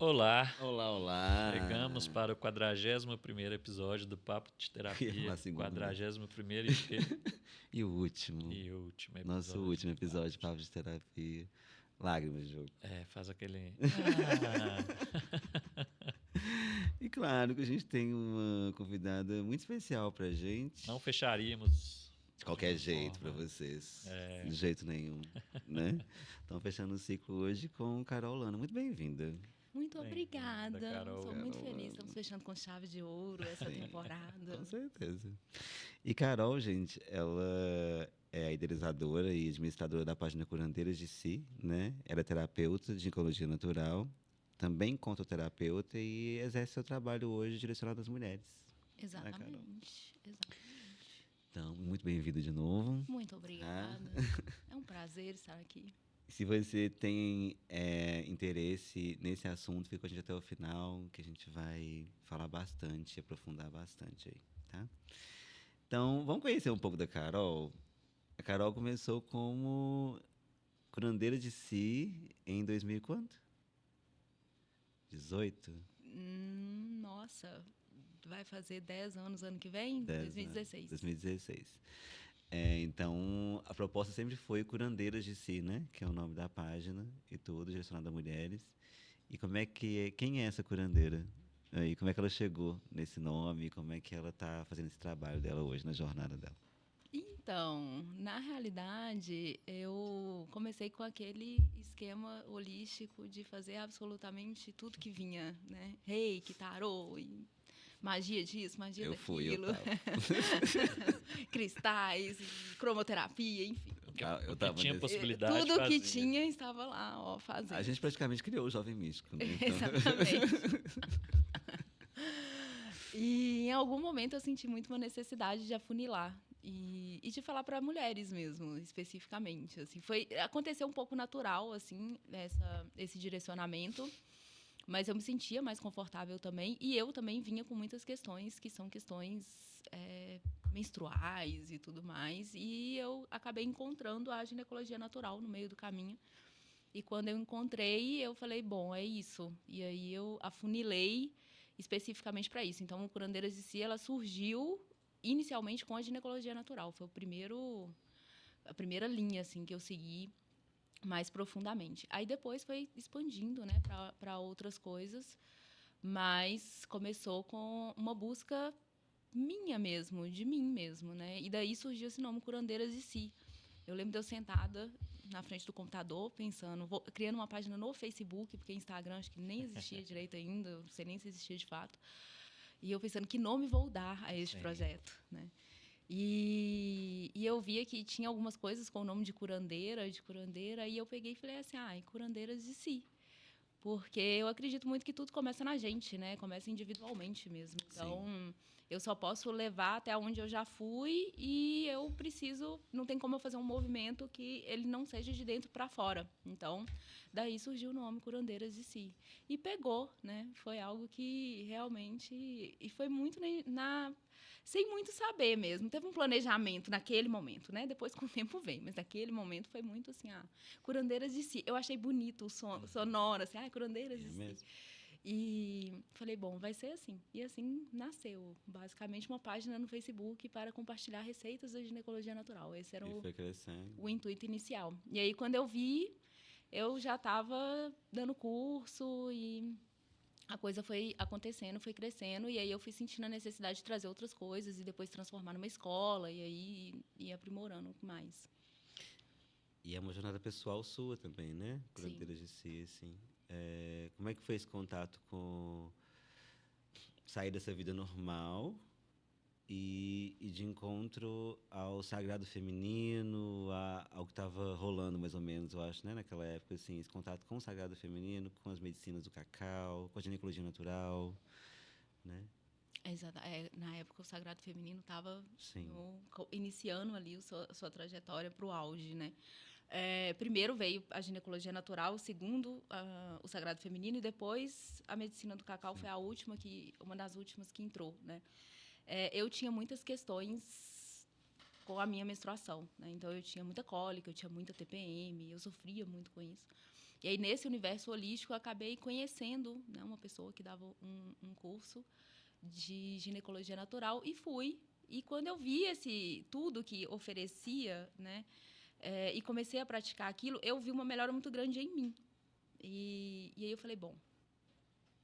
Olá, Olá, olá. chegamos para o 41º episódio do Papo de Eu ia Terapia. falar segundo, né? 41º e o quê? E o último. E último episódio. Nosso último episódio de Papo de Terapia. Lágrimas de jogo. Faz aquele... E claro que a gente tem uma convidada muito especial pra gente. Não fecharíamos... De qualquer de jeito forma. pra vocês. De jeito nenhum, né? Estamos fechando o ciclo hoje com Carol Lana. Muito bem-vinda. Muito Bem-vinda, obrigada. Carol. Sou muito Carol. feliz. Estamos fechando com chave de ouro essa temporada. Com certeza. E Carol, gente, ela é a idealizadora e administradora da página Curandeiras de Si, né? Ela é terapeuta de ginecologia natural, também contoterapeuta e exerce seu trabalho hoje direcionado às mulheres. Exatamente. Então, muito bem-vindo de novo. Muito obrigada. É um prazer estar aqui. Se você tem interesse nesse assunto, fica com a gente até o final, que a gente vai falar bastante, aprofundar bastante aí, tá? Então, vamos conhecer um pouco da Carol. A Carol começou como curandeira de si em 2000 e quanto? 18? Nossa, vai fazer 10 anos ano que vem? 10 2016. anos. 2016. Então, a proposta sempre foi Curandeiras de Si, né? Que é o nome da página e tudo, direcionado a mulheres. E quem é essa curandeira? E como é que ela chegou nesse nome? Como é que ela está fazendo esse trabalho dela hoje, na jornada dela? Então, na realidade, eu comecei com aquele esquema holístico de fazer absolutamente tudo que vinha, né? Reiki, tarô, e magia disso, magia daquilo. Cristais, cromoterapia, enfim. Eu tava tinha nesse... possibilidade Tudo de fazer. que tinha estava lá, ó, fazendo. A gente praticamente criou o Jovem Místico, né? Então... Exatamente. E em algum momento eu senti muito uma necessidade de afunilar e de falar para mulheres mesmo, especificamente. Assim, aconteceu um pouco natural, assim, esse direcionamento, mas eu me sentia mais confortável também. E eu também vinha com muitas questões que são questões menstruais e tudo mais. E eu acabei encontrando a ginecologia natural no meio do caminho. E quando eu encontrei, eu falei, bom, é isso. E aí eu afunilei especificamente para isso. Então, o Curandeiras de Si, ela surgiu inicialmente com a ginecologia natural. Foi a primeira linha assim que eu segui mais profundamente. Aí depois foi expandindo, né, para outras coisas, mas começou com uma busca minha mesmo, de mim mesmo, né? E daí surgiu esse nome Curandeiras de Si. Eu lembro de eu sentada na frente do computador, pensando, criando uma página no Facebook, porque Instagram acho que nem existia direito ainda, não sei nem se existia de fato. E eu pensando, que nome vou dar a este projeto, né? E eu via que tinha algumas coisas com o nome de curandeira, e eu peguei e falei assim, Curandeiras de Si. Porque eu acredito muito que tudo começa na gente, né? Começa individualmente mesmo. Então, eu só posso levar até onde eu já fui e eu preciso... Não tem como eu fazer um movimento que ele não seja de dentro para fora. Então, daí surgiu o nome Curandeiras de Si. E pegou, né? Foi algo que realmente... E foi muito sem muito saber mesmo. Teve um planejamento naquele momento, né? Depois, com o tempo, vem. Mas naquele momento foi muito assim, Curandeiras de Si. Eu achei bonito o sonoro, assim, Curandeiras de Si. Mesmo? E falei, bom, vai ser assim. E assim nasceu, basicamente, uma página no Facebook para compartilhar receitas da ginecologia natural. Esse era o intuito inicial. E aí, quando eu vi, eu já estava dando curso e a coisa foi acontecendo, foi crescendo, e aí eu fui sentindo a necessidade de trazer outras coisas e depois transformar numa escola, e aí ir aprimorando mais. E é uma jornada pessoal sua também, né? Curandeiras de Si, assim. Como é que foi esse contato com sair dessa vida normal e de encontro ao sagrado feminino, ao que estava rolando mais ou menos, eu acho, né? Naquela época, assim, esse contato com o sagrado feminino, com as medicinas do cacau, com a ginecologia natural, né? Exato. Na época, o Sagrado Feminino estava iniciando ali a sua trajetória para o auge, né? Primeiro veio a ginecologia natural, segundo o Sagrado Feminino, e depois a medicina do cacau foi uma das últimas que entrou, né? Eu tinha muitas questões com a minha menstruação, né? Então, eu tinha muita cólica, eu tinha muita TPM, eu sofria muito com isso. E aí, nesse universo holístico, eu acabei conhecendo, né, uma pessoa que dava um curso de ginecologia natural e fui. E quando eu vi tudo que oferecia, né, e comecei a praticar aquilo, eu vi uma melhora muito grande em mim. E aí eu falei, bom,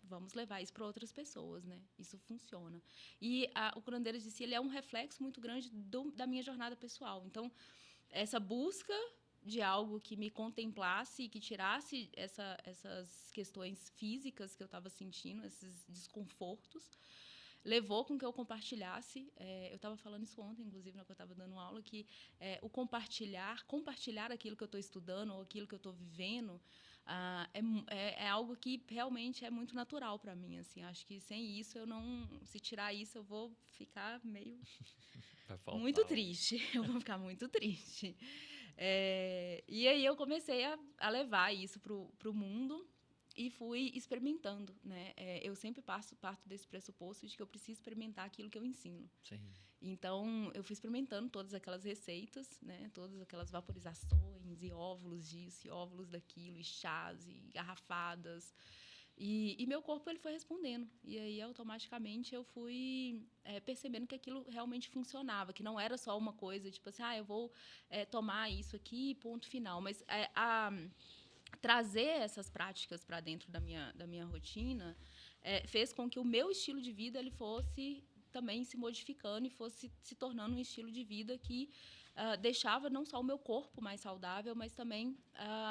vamos levar isso para outras pessoas, né? Isso funciona. E o Curandeiras de Si, ele é um reflexo muito grande da minha jornada pessoal. Então, essa busca de algo que me contemplasse e que tirasse essas questões físicas que eu estava sentindo, esses desconfortos, levou com que eu compartilhasse. Eu estava falando isso ontem, inclusive, na que eu estava dando aula, que o compartilhar aquilo que eu estou estudando ou aquilo que eu estou vivendo, é algo que realmente é muito natural para mim. Assim, acho que sem isso, se tirar isso, eu vou ficar meio muito triste. Eu vou ficar muito triste. E aí eu comecei a levar isso para o mundo. E fui experimentando, né? Eu sempre parto desse pressuposto de que eu preciso experimentar aquilo que eu ensino. Sim. Então, eu fui experimentando todas aquelas receitas, né? Todas aquelas vaporizações, e óvulos disso, e óvulos daquilo, e chás, e garrafadas. E meu corpo ele foi respondendo. E aí, automaticamente, eu fui percebendo que aquilo realmente funcionava, que não era só uma coisa, tipo assim, eu vou tomar isso aqui, ponto final. Mas trazer essas práticas para dentro da minha rotina fez com que o meu estilo de vida ele fosse também se modificando e fosse se tornando um estilo de vida que deixava não só o meu corpo mais saudável, mas também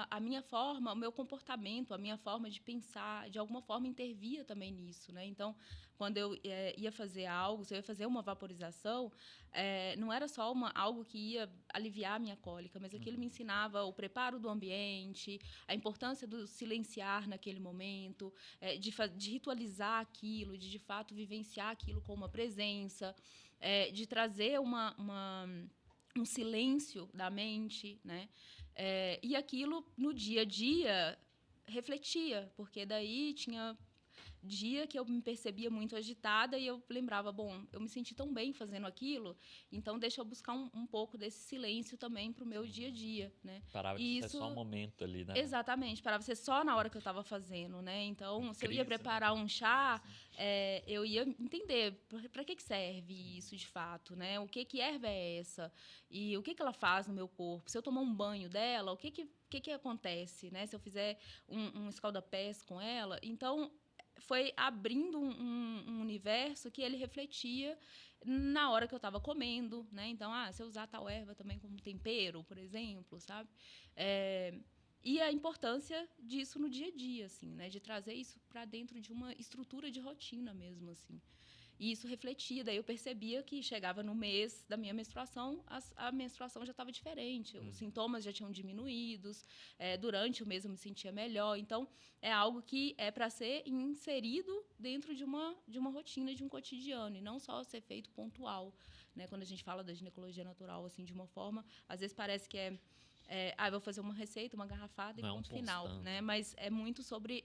a minha forma, o meu comportamento, a minha forma de pensar, de alguma forma intervia também nisso, né? Então, quando eu ia fazer algo, se eu ia fazer uma vaporização, não era só algo que ia aliviar a minha cólica, mas aquilo me ensinava o preparo do ambiente, a importância do silenciar naquele momento, de ritualizar aquilo, de fato vivenciar aquilo com uma presença, de trazer um silêncio da mente, né? E aquilo, no dia a dia, refletia, porque daí tinha dia que eu me percebia muito agitada e eu lembrava, bom, eu me senti tão bem fazendo aquilo, então deixa eu buscar um pouco desse silêncio também para o meu dia a dia, né? Parava de ser só um momento ali, né? Exatamente, parava de ser só na hora que eu estava fazendo, né? Então, se eu ia preparar um chá, eu ia entender para que serve isso de fato, né? O que erva é essa? E o que ela faz no meu corpo? Se eu tomar um banho dela, o que acontece, né? Se eu fizer um escalda-pés com ela? Então, foi abrindo um universo que ele refletia na hora que eu estava comendo, né? Então, se eu usar tal erva também como tempero, por exemplo, sabe? E a importância disso no dia a dia, assim, né? De trazer isso para dentro de uma estrutura de rotina mesmo, assim. E isso refletia, daí eu percebia que chegava no mês da minha menstruação, a menstruação já estava diferente, os sintomas já tinham diminuídos, durante o mês eu me sentia melhor. Então, é algo que é para ser inserido dentro de uma rotina, de um cotidiano, e não só ser feito pontual, né? Quando a gente fala da ginecologia natural, assim, de uma forma, às vezes parece que eu vou fazer uma receita, uma garrafada e ponto final, né? Mas é muito sobre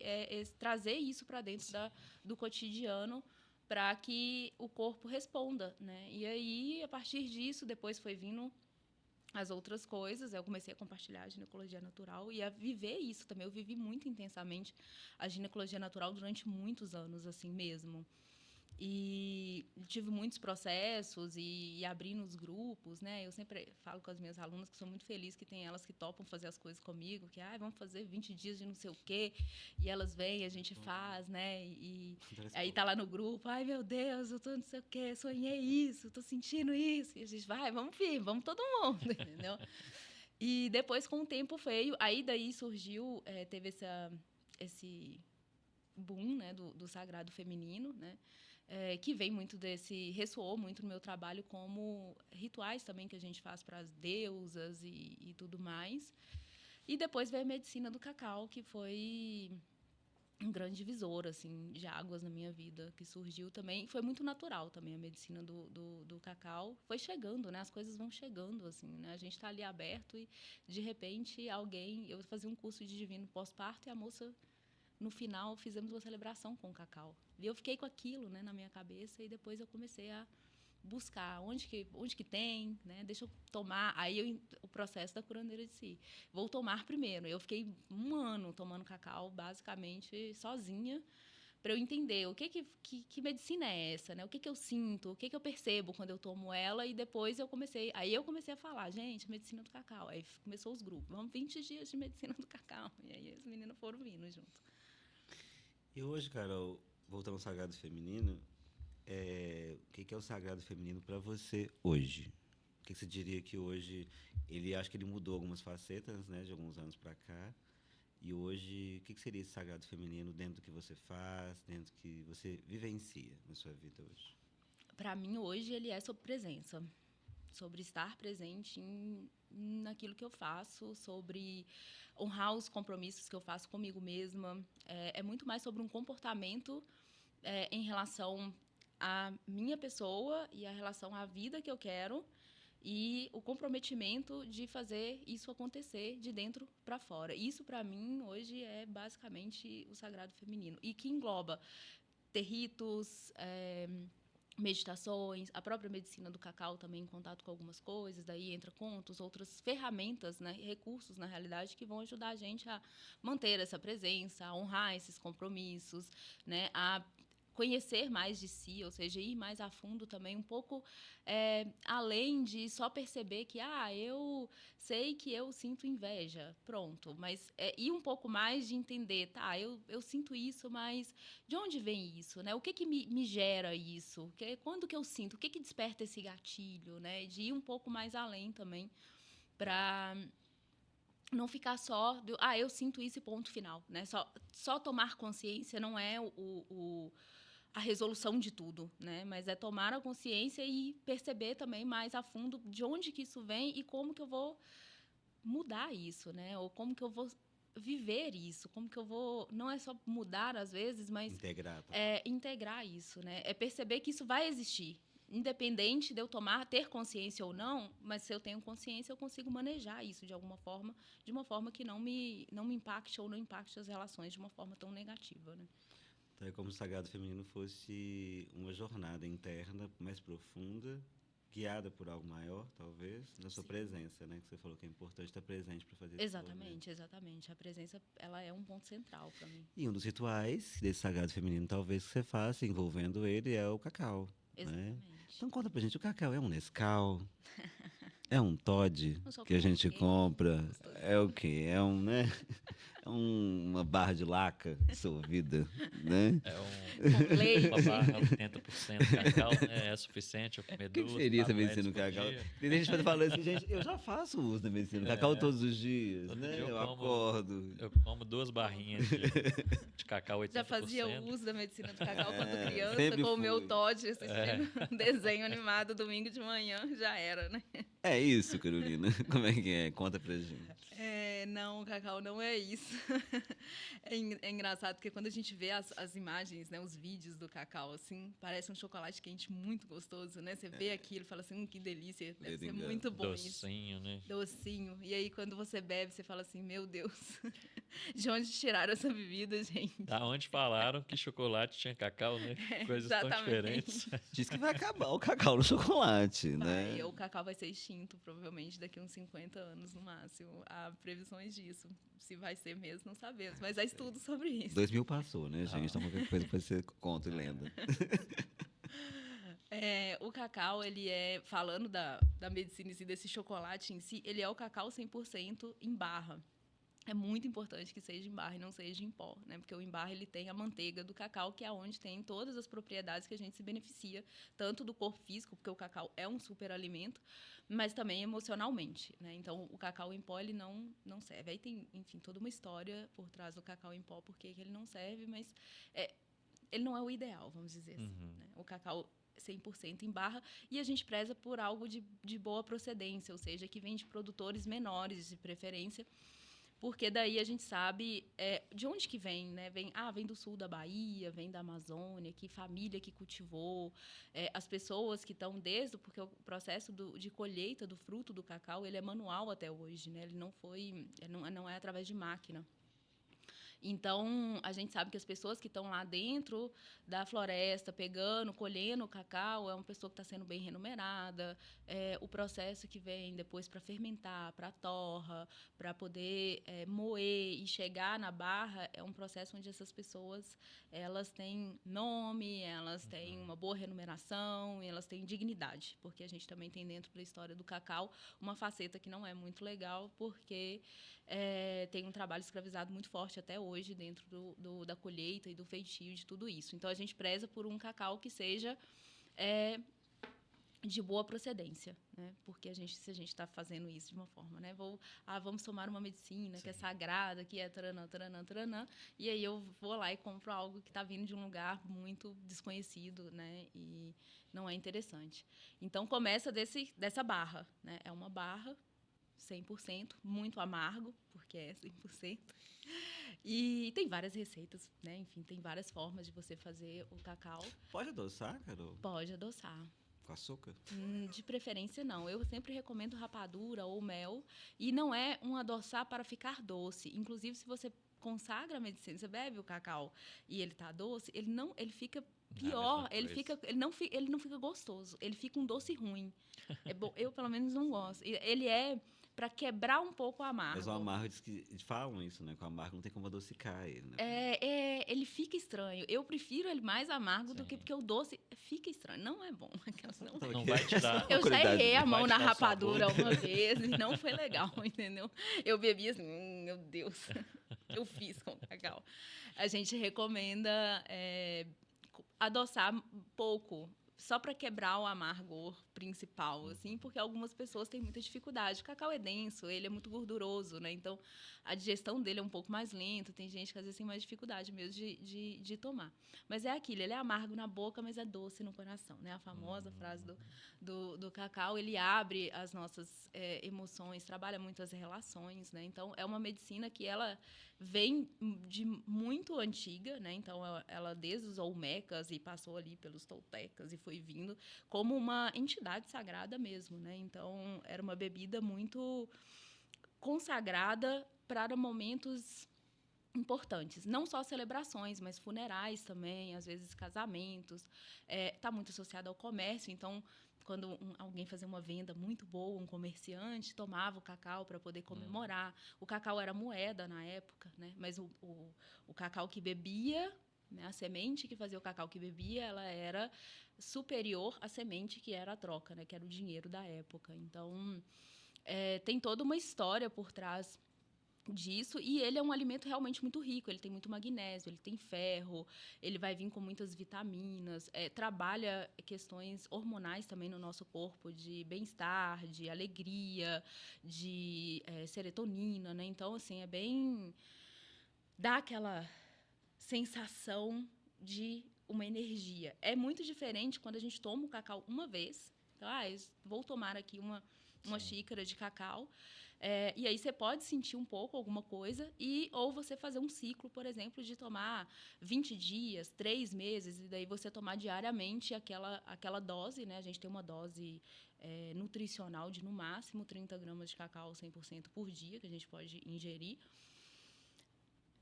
trazer isso para dentro do cotidiano, para que o corpo responda, né? E aí, a partir disso, depois foi vindo as outras coisas. Eu comecei a compartilhar a ginecologia natural e a viver isso também. Eu vivi muito intensamente a ginecologia natural durante muitos anos, assim mesmo. E tive muitos processos e abrindo os grupos, né? Eu sempre falo com as minhas alunas que sou muito feliz que tem elas que topam fazer as coisas comigo, que vamos fazer 20 dias de não sei o quê, e elas vêm, a gente faz, né? E aí tá lá no grupo, meu Deus, eu tô não sei o quê, sonhei isso, tô sentindo isso. E a gente vamos todo mundo, entendeu? E depois, com o tempo veio, aí daí surgiu, teve esse boom, né, do sagrado feminino, né? Que vem muito ressoou muito no meu trabalho como rituais também que a gente faz para as deusas e tudo mais. E depois veio a medicina do cacau, que foi um grande divisor, assim, de águas na minha vida, que surgiu também. Foi muito natural também a medicina do cacau. Foi chegando, né? As coisas vão chegando, assim, né? A gente está ali aberto e, de repente, eu fazia um curso de divino pós-parto e a moça... No final, fizemos uma celebração com o cacau. E eu fiquei com aquilo, né, na minha cabeça, e depois eu comecei a buscar onde que tem, né? Deixa eu tomar. Aí o processo da curandeira de si. Vou tomar primeiro. Eu fiquei 1 ano tomando cacau, basicamente, sozinha, para eu entender que medicina é essa, né? O que eu sinto, o que eu percebo quando eu tomo ela, e depois eu comecei a falar, gente, medicina do cacau. Aí começou os grupos, vamos 20 dias de medicina do cacau. E aí as meninas foram vindo junto. E hoje, Carol, voltando ao sagrado feminino, o que é o sagrado feminino para você hoje? O que você diria que hoje, acho que ele mudou algumas facetas, né, de alguns anos para cá. E hoje, o que seria esse sagrado feminino dentro do que você faz, dentro do que você vivencia na sua vida hoje? Para mim, hoje, ele é sobre presença. Sobre estar presente naquilo que eu faço, sobre honrar os compromissos que eu faço comigo mesma. É muito mais sobre um comportamento em relação à minha pessoa e a relação à vida que eu quero, e o comprometimento de fazer isso acontecer de dentro para fora. Isso, para mim, hoje é basicamente o sagrado feminino. E que engloba territos, meditações, a própria medicina do cacau também em contato com algumas coisas, daí entra contos, outras ferramentas, né, recursos, na realidade, que vão ajudar a gente a manter essa presença, a honrar esses compromissos, né, a conhecer mais de si, ou seja, ir mais a fundo também, um pouco além de só perceber que, eu sei que eu sinto inveja, pronto, mas ir um pouco mais de entender, eu sinto isso, mas de onde vem isso, né? O que me gera isso? Quando que eu sinto? O que desperta esse gatilho, né? De ir um pouco mais além também, para não ficar só eu sinto isso e ponto final, né? Só tomar consciência não é a resolução de tudo, né? Mas é tomar a consciência e perceber também mais a fundo de onde que isso vem e como que eu vou mudar isso, né? Ou como que eu vou viver isso, como que eu vou... Não é só mudar, às vezes, mas... integrar isso, né? É perceber que isso vai existir, independente de eu ter consciência ou não, mas se eu tenho consciência, eu consigo manejar isso de alguma forma, de uma forma que não me impacte ou não impacte as relações de uma forma tão negativa, né? Então, é como se o sagrado feminino fosse uma jornada interna mais profunda, guiada por algo maior, talvez, na sua presença, né? Que você falou que é importante estar presente para fazer isso. Exatamente. A presença, ela é um ponto central para mim. E um dos rituais desse sagrado feminino, talvez, que você faça, envolvendo ele, é o cacau. Exatamente. Né? Então, conta pra gente, o cacau é um Nescau? É um Toddy que a gente compra? É o quê? É uma barra de laca dissolvida, né? Uma barra 80% cacau, né? É suficiente eu comer duas. O que seria essa medicina do cacau? Tem gente que fala assim, gente, eu já faço uso da medicina do cacau todos os dias, né? Eu acordo. Eu como 2 barrinhas de cacau 80%. Já fazia uso da medicina do cacau quando criança, com o meu Toddy, assistindo um desenho animado domingo de manhã, já era, né? É isso, Carolina. Como é que é? Conta pra gente. Não, o cacau não é isso. É engraçado porque quando a gente vê as imagens, né, os vídeos do cacau, assim, parece um chocolate quente muito gostoso, né? Você vê aquilo e fala assim, que delícia, deve ser muito bom isso. Docinho, né? Docinho. E aí, quando você bebe, você fala assim, meu Deus, de onde tiraram essa bebida, gente? Da onde falaram que chocolate tinha cacau, né? Coisas tão diferentes. Diz que vai acabar o cacau no chocolate, né? O cacau vai ser extinto, provavelmente, daqui a uns 50 anos, no máximo. Há previsões disso. Se vai ser mesmo, não sabemos. Mas há estudos sobre isso. 2000 passou, né, gente? Então, qualquer coisa pode ser conto e lenda. O cacau, ele falando da medicina em si, desse chocolate em si, ele é o cacau 100% em barra. É muito importante que seja em barra e não seja em pó, né? Porque o em barra, ele tem a manteiga do cacau, que é onde tem todas as propriedades que a gente se beneficia, tanto do corpo físico, porque o cacau é um superalimento, mas também emocionalmente, né? Então, o cacau em pó, ele não serve. Aí tem, enfim, toda uma história por trás do cacau em pó, porque ele não serve, mas ele não é o ideal, vamos dizer assim, né? O cacau 100% em barra, e a gente preza por algo de boa procedência, ou seja, que vem de produtores menores, de preferência, porque daí a gente sabe de onde que vem, né? Vem do sul da Bahia, vem da Amazônia, que família que cultivou, as pessoas que estão porque o processo de colheita do fruto do cacau, ele é manual até hoje, né? Ele não é através de máquina. Então, a gente sabe que as pessoas que estão lá dentro da floresta, pegando, colhendo o cacau, é uma pessoa que está sendo bem remunerada. O processo que vem depois para fermentar, para torra, para poder moer e chegar na barra, é um processo onde essas pessoas elas têm nome, elas têm uma boa remuneração, e elas têm dignidade, porque a gente também tem dentro da história do cacau uma faceta que não é muito legal, porque tem um trabalho escravizado muito forte até hoje dentro da colheita e do feitio de tudo isso. Então, a gente preza por um cacau que seja de boa procedência, né? Porque se a gente está fazendo isso de uma forma, né? Vamos tomar uma medicina que é sagrada, que é taranã, taranã, taranã, e aí eu vou lá e compro algo que está vindo de um lugar muito desconhecido, né? E não é interessante. Então, começa dessa barra, né? É uma barra 100%, muito amargo, porque é 100%. E tem várias receitas, né? Enfim, tem várias formas de você fazer o cacau. Pode adoçar, Carol? Pode adoçar. Com açúcar? De preferência, não. Eu sempre recomendo rapadura ou mel. E não é um adoçar para ficar doce. Inclusive, se você consagra a medicina, você bebe o cacau e ele tá doce, ele fica pior. Ele não fica gostoso. Ele fica um doce ruim. Eu, pelo menos, não gosto. Ele é para quebrar um pouco o amargo. Mas o amargo, falam isso, né? Que o amargo não tem como adocicar ele, né? Ele fica estranho. Eu prefiro ele mais amargo do que porque o doce fica estranho. Não é bom. Não vai te dar. Eu já errei a mão na te dar rapadura uma vez e não foi legal, entendeu? Eu bebi assim, meu Deus, eu fiz com cacau. A gente recomenda adoçar pouco, só para quebrar o amargor principal, assim, porque algumas pessoas têm muita dificuldade. O cacau é denso, ele é muito gorduroso, né? Então, a digestão dele é um pouco mais lenta. Tem gente que, às vezes, tem mais dificuldade mesmo de tomar. Mas é aquilo, ele é amargo na boca, mas é doce no coração, né? A famosa frase do cacau, ele abre as nossas emoções, trabalha muito as relações, né? Então, é uma medicina que ela vem de muito antiga, né? Então, ela desde os olmecas e passou ali pelos toltecas e foi vindo como uma entidade sagrada mesmo, né? Então, era uma bebida muito consagrada para momentos importantes. Não só celebrações, mas funerais também, às vezes casamentos. Está muito associado ao comércio, então, quando alguém fazia uma venda muito boa, um comerciante tomava o cacau para poder comemorar. O cacau era moeda na época, né? Mas o cacau que bebia, né, a semente que fazia o cacau que bebia, ela era superior à semente que era a troca, né, que era o dinheiro da época. Então, tem toda uma história por trás disso, e ele é um alimento realmente muito rico. Ele tem muito magnésio, ele tem ferro, ele vai vir com muitas vitaminas, trabalha questões hormonais também no nosso corpo, de bem-estar, de alegria, de serotonina, né? Então, assim, dá aquela sensação de uma energia. É muito diferente quando a gente toma o cacau uma vez. Então, vou tomar aqui uma xícara de cacau. E aí você pode sentir um pouco alguma coisa, ou você fazer um ciclo, por exemplo, de tomar 20 dias, 3 meses, e daí você tomar diariamente aquela dose, né? A gente tem uma dose nutricional de, no máximo, 30 gramas de cacau 100% por dia, que a gente pode ingerir.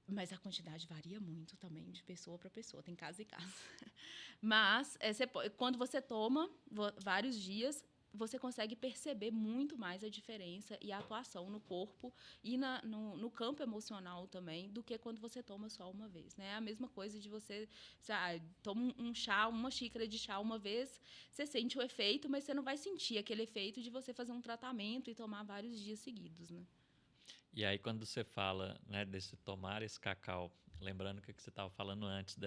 Mas a quantidade varia muito também de pessoa para pessoa, tem caso e caso. Mas quando você toma vários dias, você consegue perceber muito mais a diferença e a atuação no corpo e no campo emocional também, do que quando você toma só uma vez, né? É a mesma coisa de você toma um chá, uma xícara de chá uma vez, você sente o efeito, mas você não vai sentir aquele efeito de você fazer um tratamento e tomar vários dias seguidos, né? E aí, quando você fala, né, desse tomar esse cacau, lembrando que você estava falando antes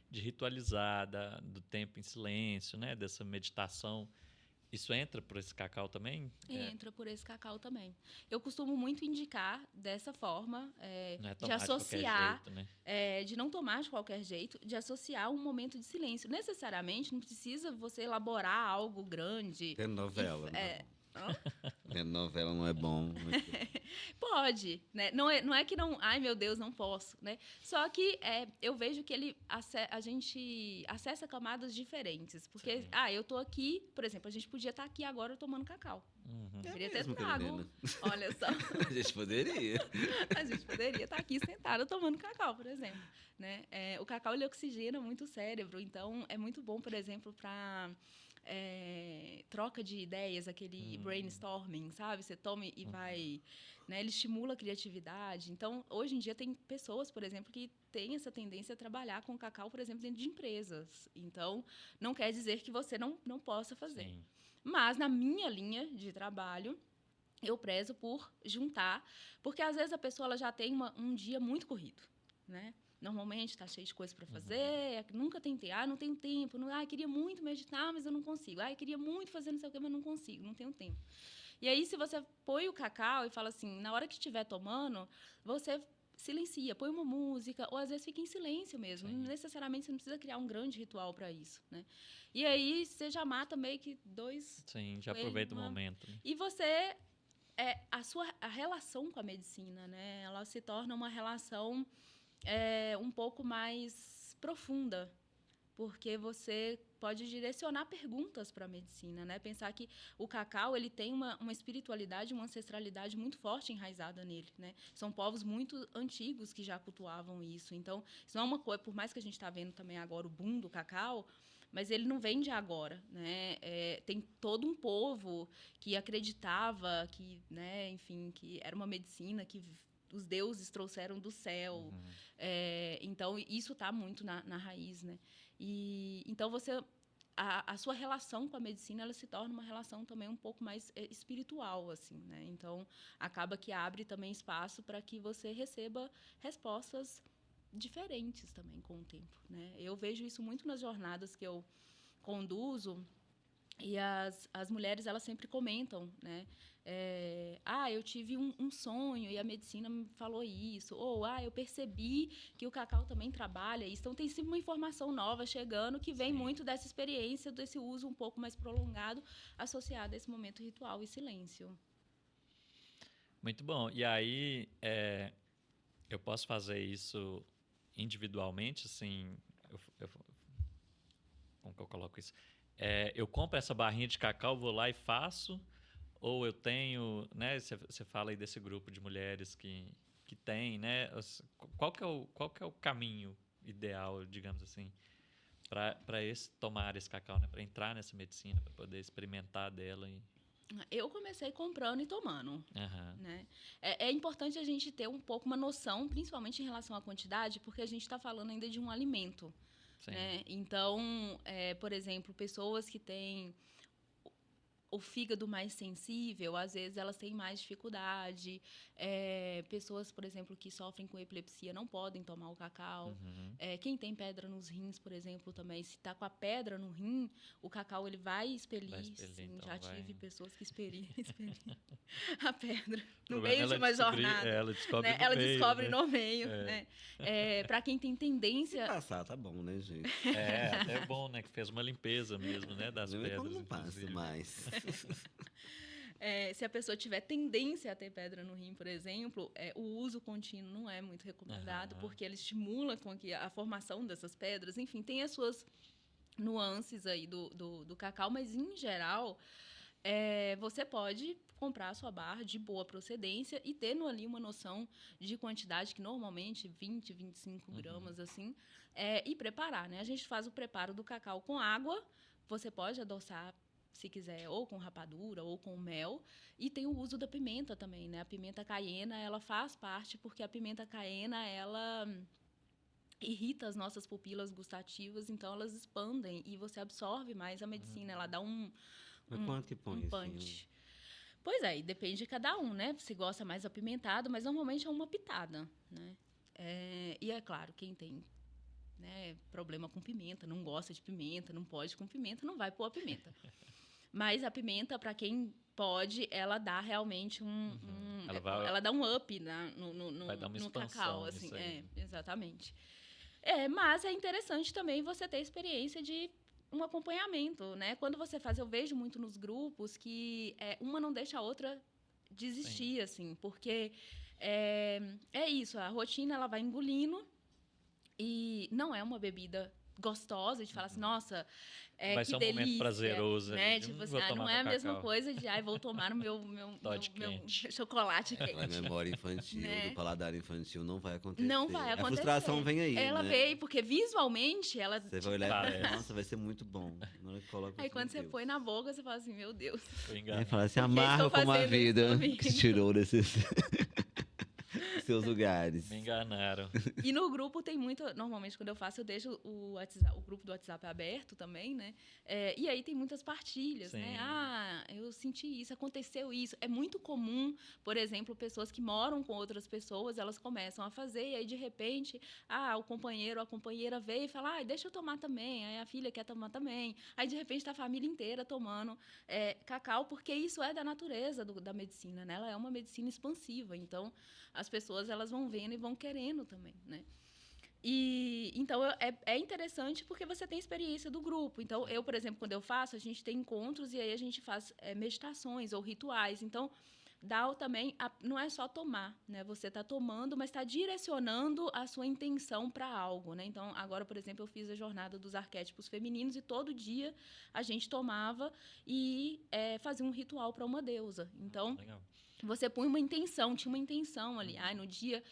de ritualizar, do tempo em silêncio, né, dessa meditação, isso entra por esse cacau também? Entra por esse cacau também. Eu costumo muito indicar dessa forma, de associar, de qualquer jeito, né? De não tomar de qualquer jeito, de associar um momento de silêncio. Necessariamente, não precisa você elaborar algo grande. Tem novela, né? A novela não é bom. Pode, né? Não é que não... Ai, meu Deus, não posso, né? Só que eu vejo que a gente acessa camadas diferentes. Porque, eu tô aqui... Por exemplo, a gente podia estar aqui agora tomando cacau. Poderia ter mesmo, trago. Carolina. Olha só. A gente poderia. A gente poderia estar aqui sentada tomando cacau, por exemplo. Né? O cacau, ele oxigena muito o cérebro. Então, é muito bom, por exemplo, para... troca de ideias, aquele brainstorming, sabe? Você toma e vai... Né? Ele estimula a criatividade. Então, hoje em dia, tem pessoas, por exemplo, que têm essa tendência a trabalhar com cacau, por exemplo, dentro de empresas. Então, não quer dizer que você não possa fazer. Sim. Mas, na minha linha de trabalho, eu prezo por juntar, porque, às vezes, a pessoa ela já tem um dia muito corrido, né? Normalmente está cheio de coisa para fazer, nunca tentei, não tenho tempo, queria muito meditar, mas eu não consigo, queria muito fazer não sei o quê, mas não consigo, não tenho tempo. E aí, se você põe o cacau e fala assim, na hora que estiver tomando, você silencia, põe uma música, ou às vezes fica em silêncio mesmo, não necessariamente você não precisa criar um grande ritual para isso, né? E aí, você já mata meio que dois... Sim, já aproveita o momento. Né? E você... a relação com a medicina, né? Ela se torna uma relação... um pouco mais profunda, porque você pode direcionar perguntas para a medicina, né? Pensar que o cacau ele tem uma espiritualidade, uma ancestralidade muito forte enraizada nele, né? São povos muito antigos que já cultuavam isso. Então, isso não é uma coisa, por mais que a gente está vendo também agora o boom do cacau, mas ele não vem de agora, né? Tem todo um povo que acreditava que, né, enfim, que era uma medicina que os deuses trouxeram do céu. Então, isso está muito na raiz, né? E, então, a sua relação com a medicina ela se torna uma relação também um pouco mais espiritual, assim, né? Então, acaba que abre também espaço para que você receba respostas diferentes também com o tempo, né? Eu vejo isso muito nas jornadas que eu conduzo. E as mulheres, elas sempre comentam, né? Eu tive um sonho e a medicina me falou isso. Ou, eu percebi que o cacau também trabalha isso. Então, tem sempre uma informação nova chegando que vem muito dessa experiência, desse uso um pouco mais prolongado, associado a esse momento ritual e silêncio. Muito bom. E aí, eu posso fazer isso individualmente, assim... Como que eu coloco isso? Eu compro essa barrinha de cacau, vou lá e faço, ou eu tenho, né? Você fala aí desse grupo de mulheres que tem, né? Qual que é o caminho ideal, digamos assim, para tomar esse cacau, né? Para entrar nessa medicina, para poder experimentar dela Eu comecei comprando e tomando. Né? É importante a gente ter um pouco uma noção, principalmente em relação à quantidade, porque a gente está falando ainda de um alimento. Né? Então, por exemplo, pessoas que têm o fígado mais sensível, às vezes elas têm mais dificuldade. Pessoas, por exemplo, que sofrem com epilepsia não podem tomar o cacau. Quem tem pedra nos rins, por exemplo, também, se está com a pedra no rim, o cacau ele vai expelir. Sim, então, tive pessoas que expeliram a pedra no meio de uma jornada. Ela descobre, né? Ela descobre no meio. Né? Para quem tem tendência... Se passar, tá bom, né, gente? Até bom, né? Que fez uma limpeza mesmo, né? Das pedras. Quando não passa mais. Se a pessoa tiver tendência a ter pedra no rim, por exemplo, o uso contínuo não é muito recomendado, porque ele estimula com que a formação dessas pedras. Enfim, tem as suas nuances aí do cacau, mas, em geral, você pode comprar a sua barra de boa procedência e tendo ali uma noção de quantidade, que normalmente 20, 25 gramas, assim, e preparar, né? A gente faz o preparo do cacau com água, você pode adoçar, se quiser, ou com rapadura, ou com mel. E tem o uso da pimenta também, né? A pimenta caiena, ela faz parte, porque a pimenta caiena, ela irrita as nossas pupilas gustativas, então elas expandem e você absorve mais a medicina. Ela dá Mas quanto que põe? Um punch. Pois é, e depende de cada um, né? Se gosta mais apimentado, mas normalmente é uma pitada, né? E é claro, quem tem... né, problema com pimenta, não gosta de pimenta, não pode com pimenta, não vai pôr a pimenta. Mas a pimenta, para quem pode, ela dá realmente ela dá um up vai dar uma no expansão cacau, assim. nisso aí. Exatamente. Mas é interessante também você ter experiência de um acompanhamento, né? Quando você faz, eu vejo muito nos grupos que uma não deixa a outra desistir, Sim. assim, porque é isso, a rotina ela vai engolindo e não é uma bebida gostosa de falar assim, nossa, Vai que ser um momento delícia, prazeroso ali né? de Tipo assim, vou tomar não é meu a mesma cacau. coisa de, vou tomar o Toddy meu quente. chocolate A quente. memória infantil, Né? do paladar infantil não vai acontecer. Não vai A acontecer. frustração vem aí, Ela né? veio, porque visualmente ela Você te vai olhar e falar, Parece. nossa, vai ser muito bom. Na hora que coloca, Aí assim, quando meu você Deus. põe na boca, você fala assim, meu Deus. Tô Aí enganado. fala assim, Por que amarga estou como a fazendo isso vida comigo? que te tirou desses seus lugares. Me enganaram. E no grupo tem muito... Normalmente, quando eu faço, eu deixo o WhatsApp, o grupo do WhatsApp aberto também, né? E aí tem muitas partilhas, né? Sim. Ah, eu senti isso, aconteceu isso. É muito comum, por exemplo, pessoas que moram com outras pessoas, elas começam a fazer, e aí, de repente, o companheiro ou a companheira veio e fala, deixa eu tomar também. Aí a filha quer tomar também. Aí, de repente, está a família inteira tomando cacau, porque isso é da natureza da medicina, né? Ela é uma medicina expansiva. Então, as pessoas elas vão vendo e vão querendo também, né? E então é interessante porque você tem experiência do grupo. Então eu, por exemplo, quando eu faço, a gente tem encontros e aí a gente faz meditações ou rituais. Então dá também não é só tomar, né? Você está tomando, mas está direcionando a sua intenção para algo, né? Então agora, por exemplo, eu fiz a jornada dos arquétipos femininos e todo dia a gente tomava e fazia um ritual para uma deusa. Então Legal. você põe uma intenção, tinha uma intenção ali. No dia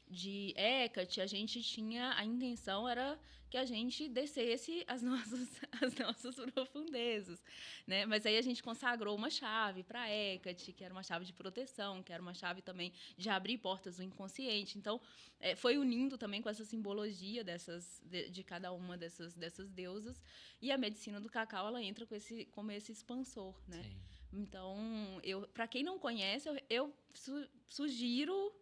de Hecate, a gente tinha... A intenção era que a gente descesse as nossas profundezas, né? Mas aí a gente consagrou uma chave para Hecate, que era uma chave de proteção, que era uma chave também de abrir portas do inconsciente. Então, foi unindo também com essa simbologia de cada uma dessas deusas. E a medicina do cacau, ela entra como esse expansor, né? Sim. Então, para quem não conhece, eu sugiro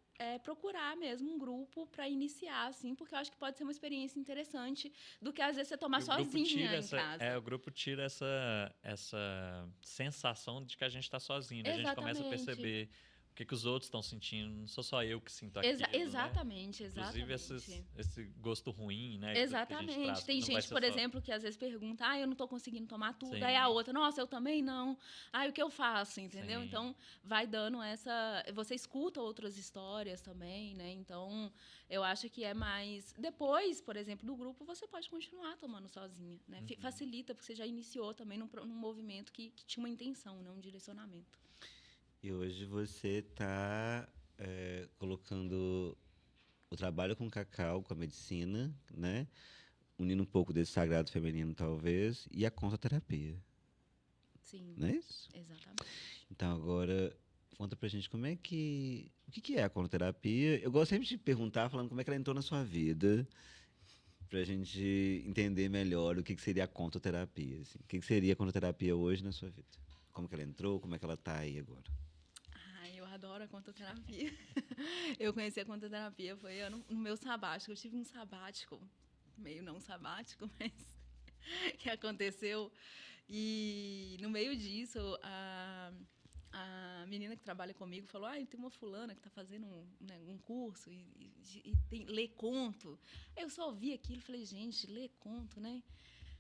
procurar mesmo um grupo para iniciar, assim, porque eu acho que pode ser uma experiência interessante do que, às vezes, você tomar E o grupo sozinha tira em casa. o grupo tira essa sensação de que a gente está sozinho, né? A gente começa a Exatamente. perceber o que os outros estão sentindo. Não sou só eu que sinto aquilo, Exatamente, né? exatamente. Inclusive esse gosto ruim, né? Exatamente. Que a gente traz, Tem não vai gente, ser por só- exemplo, que às vezes pergunta, eu não estou conseguindo tomar tudo. Sim. Aí a outra, nossa, eu também não. O que eu faço, entendeu? Sim. Então, vai dando essa... Você escuta outras histórias também, né? Então, eu acho que é mais... Depois, por exemplo, do grupo, você pode continuar tomando sozinha, né? Facilita, porque você já iniciou também num movimento que tinha uma intenção, né? Um direcionamento. E hoje você está colocando o trabalho com cacau, com a medicina, né? Unindo um pouco desse sagrado feminino, talvez, e a contoterapia. Sim. Não é isso? Exatamente. Então, agora, conta pra gente como é que... O que é a contoterapia? Eu gosto sempre de perguntar, falando como é que ela entrou na sua vida, pra gente entender melhor o que seria a contoterapia. Assim. O que seria a contoterapia hoje na sua vida? Como que ela entrou, como é que ela tá aí agora? Eu adoro a contoterapia. Eu conheci a contoterapia, foi no meu sabático. Eu tive um sabático, meio não sabático, mas que aconteceu. E no meio disso, a menina que trabalha comigo falou, tem uma fulana que está fazendo um curso e lê conto. Aí eu só ouvi aquilo e falei, gente, lê conto, né?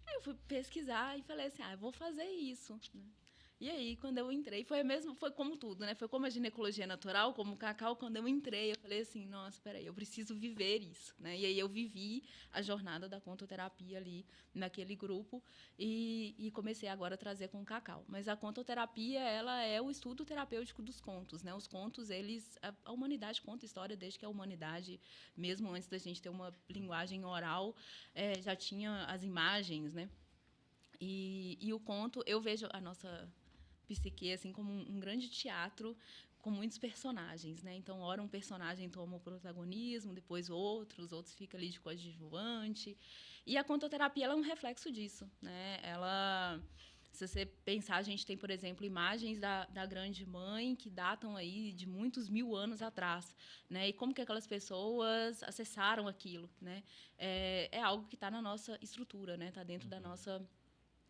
Aí eu fui pesquisar e falei assim, eu vou fazer isso, né? E aí, quando eu entrei, foi como tudo, né? Foi como a ginecologia natural, como o cacau. Quando eu entrei, eu falei assim, nossa, peraí, eu preciso viver isso, né? E aí eu vivi a jornada da contoterapia ali, naquele grupo, e comecei agora a trazer com o cacau. Mas a contoterapia, ela é o estudo terapêutico dos contos, né? Os contos, a humanidade conta história desde que a humanidade, mesmo antes da gente ter uma linguagem oral, já tinha as imagens, né? E o conto, eu vejo a nossa psique assim como um grande teatro com muitos personagens, né? Então, ora um personagem toma o protagonismo, depois outros ficam ali de coadjuvante. E a contoterapia ela é um reflexo disso, né? Se você pensar, a gente tem, por exemplo, imagens da Grande Mãe que datam aí de muitos mil anos atrás, né? E como que aquelas pessoas acessaram aquilo, né? É algo que está na nossa estrutura, né? Está dentro da nossa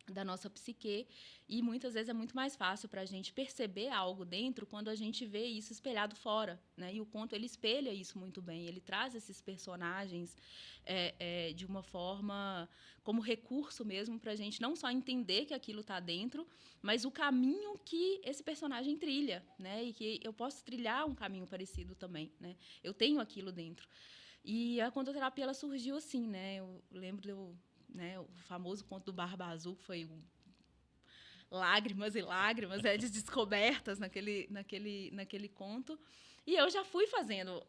da nossa psique, e muitas vezes é muito mais fácil para a gente perceber algo dentro quando a gente vê isso espelhado fora, né? E o conto, ele espelha isso muito bem, ele traz esses personagens de uma forma como recurso mesmo para a gente não só entender que aquilo está dentro, mas o caminho que esse personagem trilha, né? E que eu posso trilhar um caminho parecido também, né? Eu tenho aquilo dentro. E a contoterapia, ela surgiu assim, né? Eu lembro né, o famoso conto do Barba Azul, que foi lágrimas e lágrimas, de descobertas naquele conto. E eu já fui fazendo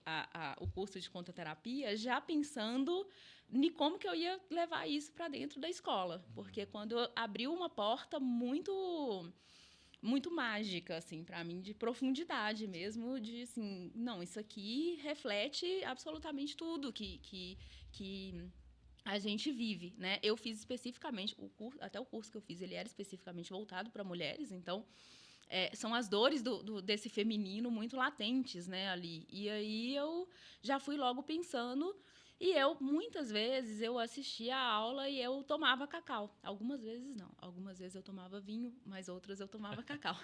o curso de contoterapia já pensando em como que eu ia levar isso para dentro da escola. Porque quando abriu uma porta muito mágica, assim, para mim, de profundidade mesmo, de, assim, não, isso aqui reflete absolutamente tudo que a gente vive, né? Eu fiz especificamente, até o curso que eu fiz, ele era especificamente voltado para mulheres, então são as dores desse feminino muito latentes, né, ali. E aí eu já fui logo pensando, e muitas vezes, eu assistia a aula e eu tomava cacau. Algumas vezes não, algumas vezes eu tomava vinho, mas outras eu tomava cacau.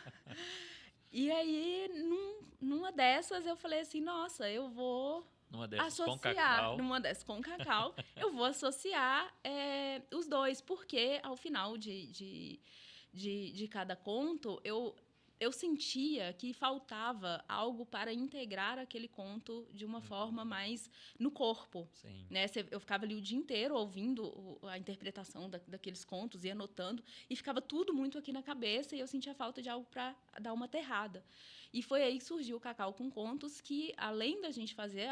E aí, numa dessas, eu falei assim, nossa, eu vou Numa dessas associar, numa dessas com cacau, eu vou associar os dois, porque ao final de cada conto, eu sentia que faltava algo para integrar aquele conto de uma forma mais no corpo. Sim. Né? Eu ficava ali o dia inteiro ouvindo a interpretação daqueles contos e anotando, e ficava tudo muito aqui na cabeça, e eu sentia falta de algo para dar uma aterrada. E foi aí que surgiu o Cacau com Contos, que, além da gente fazer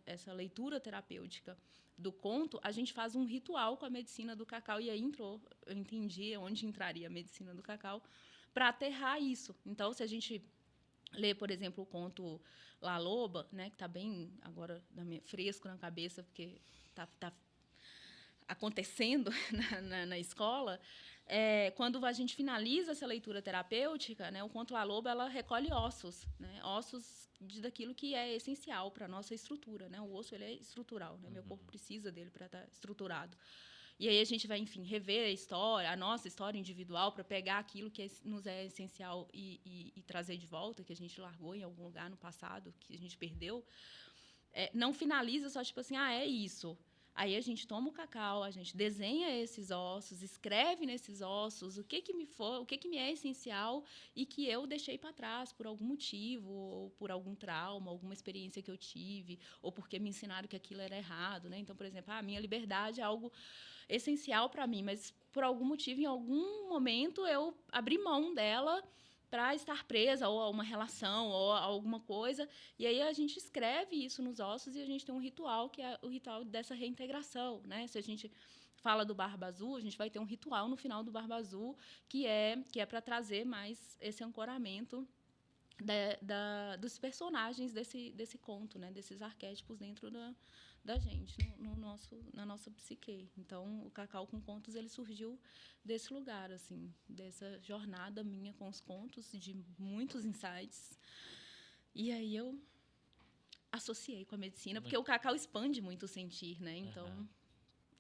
essa leitura terapêutica do conto, a gente faz um ritual com a medicina do cacau, e aí eu entendi onde entraria a medicina do cacau, para aterrar isso. Então, se a gente lê, por exemplo, o conto La Loba, né, que está bem agora fresco na cabeça, porque está acontecendo na escola, quando a gente finaliza essa leitura terapêutica, né, o conto La Loba, ela recolhe ossos, né, ossos daquilo que é essencial para a nossa estrutura. Né? O osso, ele é estrutural, né? Meu corpo precisa dele para estar estruturado. E aí a gente vai, enfim, rever a nossa história individual, para pegar aquilo que nos é essencial e trazer de volta, que a gente largou em algum lugar no passado, que a gente perdeu. Não finaliza só tipo assim, é isso. Aí a gente toma o cacau, a gente desenha esses ossos, escreve nesses ossos o que me é essencial e que eu deixei para trás por algum motivo, ou por algum trauma, alguma experiência que eu tive, ou porque me ensinaram que aquilo era errado, né? Então, por exemplo, a minha liberdade é algo essencial para mim, mas por algum motivo, em algum momento, eu abri mão dela para estar presa ou a uma relação ou a alguma coisa. E aí a gente escreve isso nos ossos, e a gente tem um ritual, que é o ritual dessa reintegração, né? Se a gente fala do Barba Azul, a gente vai ter um ritual no final do Barba Azul que é para trazer mais esse ancoramento dos personagens desse conto, né? Desses arquétipos dentro da gente, na nossa psique. Então, o Cacau com Contos, ele surgiu desse lugar, assim, dessa jornada minha com os contos, de muitos insights. E aí eu associei com a medicina, porque o cacau expande muito o sentir, né? Então,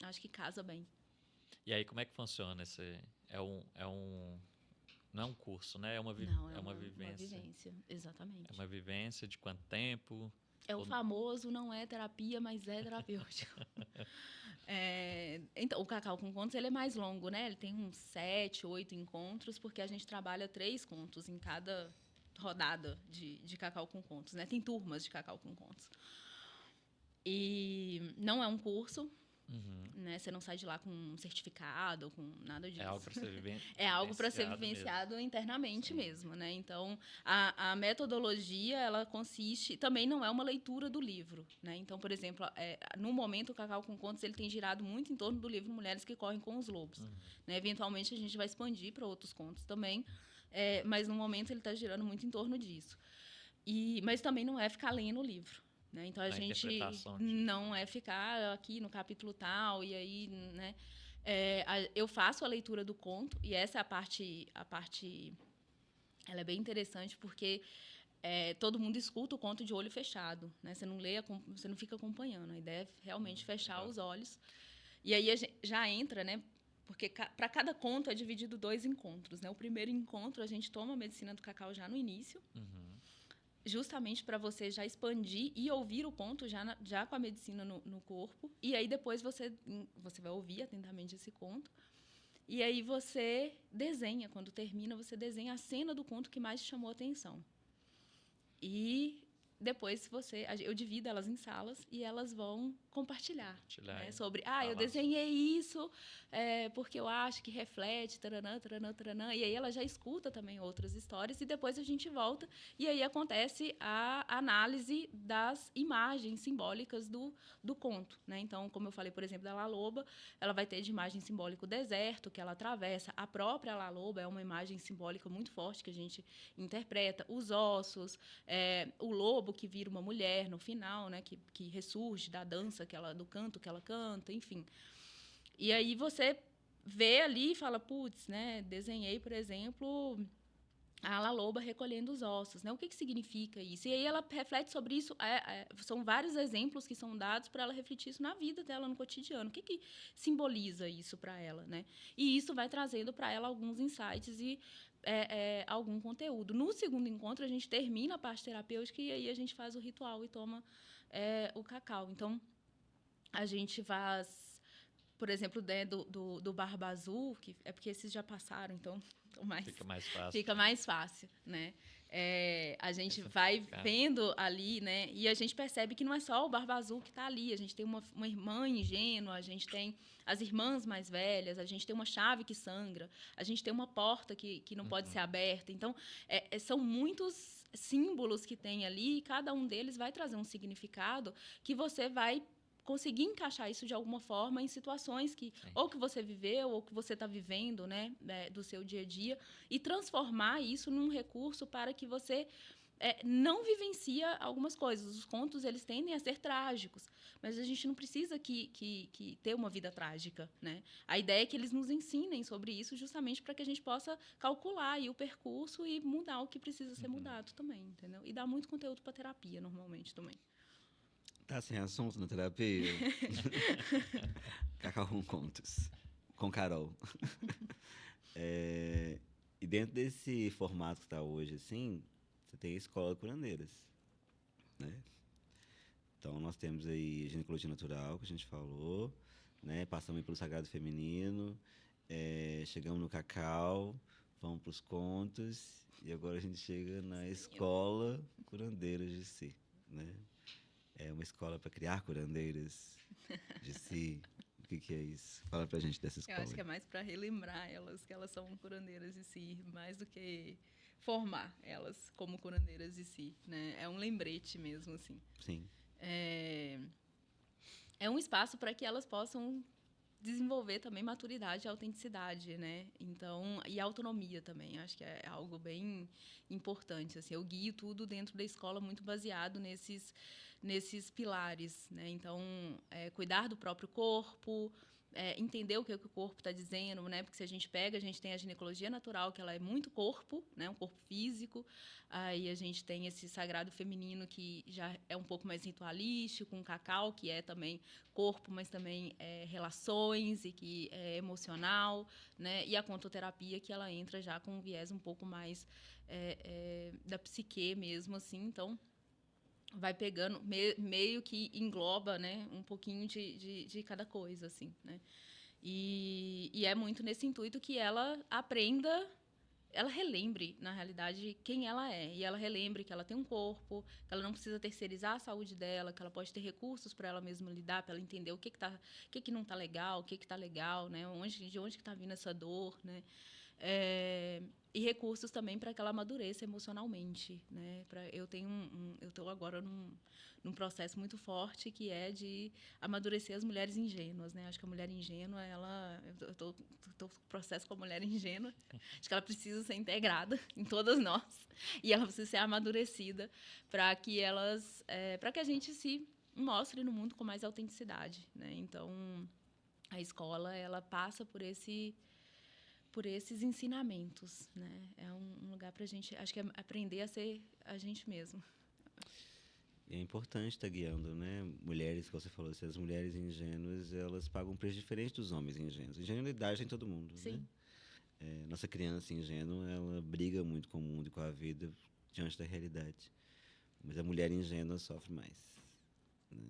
acho que casa bem. E aí, como é que funciona esse... Não é um curso, né? É uma vivência. Uma vivência, exatamente. É uma vivência de quanto tempo? O famoso não é terapia, mas é terapêutico. Então, o Cacau com Contos, ele é mais longo, né? Ele tem uns 7, 8 encontros, porque a gente trabalha 3 contos em cada rodada de Cacau com Contos, né? Tem turmas de Cacau com Contos. E não é um curso, né? Você não sai de lá com um certificado, com nada disso. É algo para ser vivenciado. É algo para ser vivenciado mesmo. Internamente. Sim. Mesmo, né? Então, a metodologia, ela consiste... Também não é uma leitura do livro, né? Então, por exemplo, no momento, o Cacau com Contos, ele tem girado muito em torno do livro Mulheres que Correm com os Lobos. Né? Eventualmente, a gente vai expandir para outros contos também, mas, no momento, ele está girando muito em torno disso. Mas também não é ficar lendo o livro. Né? Então, a gente não é ficar aqui no capítulo tal, e aí, né? Eu faço a leitura do conto, e essa é a parte ela é bem interessante, porque todo mundo escuta o conto de olho fechado, né? Você não lê, você não fica acompanhando. A ideia é realmente fechar os olhos. E aí a gente já entra, né? porque para cada conto é dividido 2 encontros, né? O primeiro encontro, a gente toma a medicina do cacau já no início, justamente para você já expandir e ouvir o conto já com a medicina no corpo. E aí, depois, você vai ouvir atentamente esse conto. E aí, você desenha. Quando termina, você desenha a cena do conto que mais te chamou a atenção. E depois eu divido elas em salas e elas vão compartilhar, né, sobre, eu desenhei isso porque eu acho que reflete, taranã, taranã, taranã. E aí ela já escuta também outras histórias e depois a gente volta e aí acontece a análise das imagens simbólicas do conto, né? Então, como eu falei, por exemplo, da La Loba, ela vai ter de imagem simbólica o deserto que ela atravessa. A própria La Loba é uma imagem simbólica muito forte que a gente interpreta. Os ossos, o lobo que vira uma mulher no final, né, que ressurge da dança do canto que ela canta, enfim. E aí você vê ali e fala, putz, né, desenhei, por exemplo, a La Loba recolhendo os ossos, né? O que significa isso? E aí ela reflete sobre isso. São vários exemplos que são dados para ela refletir isso na vida dela, no cotidiano. O que simboliza isso para ela, né? E isso vai trazendo para ela alguns insights e algum conteúdo. No segundo encontro, a gente termina a parte terapêutica e aí a gente faz o ritual e toma o cacau. Então, a gente faz, por exemplo, né, do Barba Azul, que é porque esses já passaram, então fica mais fácil, né? A gente vai vendo ali, né? E a gente percebe que não é só o Barba Azul que está ali. A gente tem uma irmã ingênua, a gente tem as irmãs mais velhas, a gente tem uma chave que sangra, a gente tem uma porta que não pode ser aberta. Então, são muitos símbolos que tem ali e cada um deles vai trazer um significado que você vai conseguir encaixar isso de alguma forma em situações que ou que você viveu ou que você está vivendo, né, do seu dia a dia, e transformar isso num recurso para que você não vivencia algumas coisas. Os contos, eles tendem a ser trágicos, mas a gente não precisa que ter uma vida trágica, né? A ideia é que eles nos ensinem sobre isso justamente para que a gente possa calcular aí o percurso e mudar o que precisa ser mudado também, entendeu? E dar muito conteúdo para terapia, normalmente, também. Tá sem assunto na terapia? Cacau com Contos, com Carol. E dentro desse formato que está hoje, assim, você tem a Escola de Curandeiras, né? Então, nós temos aí ginecologia natural, que a gente falou, né? Passamos aí pelo sagrado feminino, chegamos no cacau, vamos para os contos, e agora a gente chega na Escola Curandeiras de Si, né? É uma escola para criar curandeiras de si. O que é isso? Fala pra gente dessa escola. Eu acho que é mais para relembrar elas que elas são curandeiras de si, mais do que formar elas como curandeiras de si, né? É um lembrete mesmo, assim. Sim. É um espaço para que elas possam desenvolver também maturidade e autenticidade, né? Então, e autonomia também, acho que é algo bem importante, assim. Eu guio tudo dentro da escola muito baseado nesses pilares, né? Então, cuidar do próprio corpo, entender o que o corpo está dizendo, né? Porque se a gente tem a ginecologia natural, que ela é muito corpo, né? Um corpo físico. Aí a gente tem esse sagrado feminino que já é um pouco mais ritualístico, um cacau que é também corpo, mas também relações e que é emocional, né? E a contoterapia que ela entra já com um viés um pouco mais da psique mesmo, assim. Então, vai pegando, meio que engloba, né, um pouquinho de cada coisa, assim, né? E é muito nesse intuito que ela aprenda, ela relembre, na realidade, quem ela é. E ela relembre que ela tem um corpo, que ela não precisa terceirizar a saúde dela, que ela pode ter recursos para ela mesma lidar, para ela entender o que não está legal, o que está legal, né? De onde que está vindo essa dor, né? E recursos também para que ela amadureça emocionalmente, né? Eu estou agora num processo muito forte que é de amadurecer as mulheres ingênuas, né? Acho que a mulher ingênua, eu estou no processo com a mulher ingênua. Acho que ela precisa ser integrada em todas nós e ela precisa ser amadurecida para que para que a gente se mostre no mundo com mais autenticidade, né? Então, a escola, ela passa por esses ensinamentos, né? É um lugar para a gente, acho que é aprender a ser a gente mesmo. E é importante estar guiando, né? Mulheres, como você falou, se as mulheres ingênuas, elas pagam um preço diferente dos homens ingênuos. Ingenuidade tem todo mundo, né? Sim. Nossa criança ingênua, ela briga muito com o mundo e com a vida diante da realidade. Mas a mulher ingênua sofre mais. Né?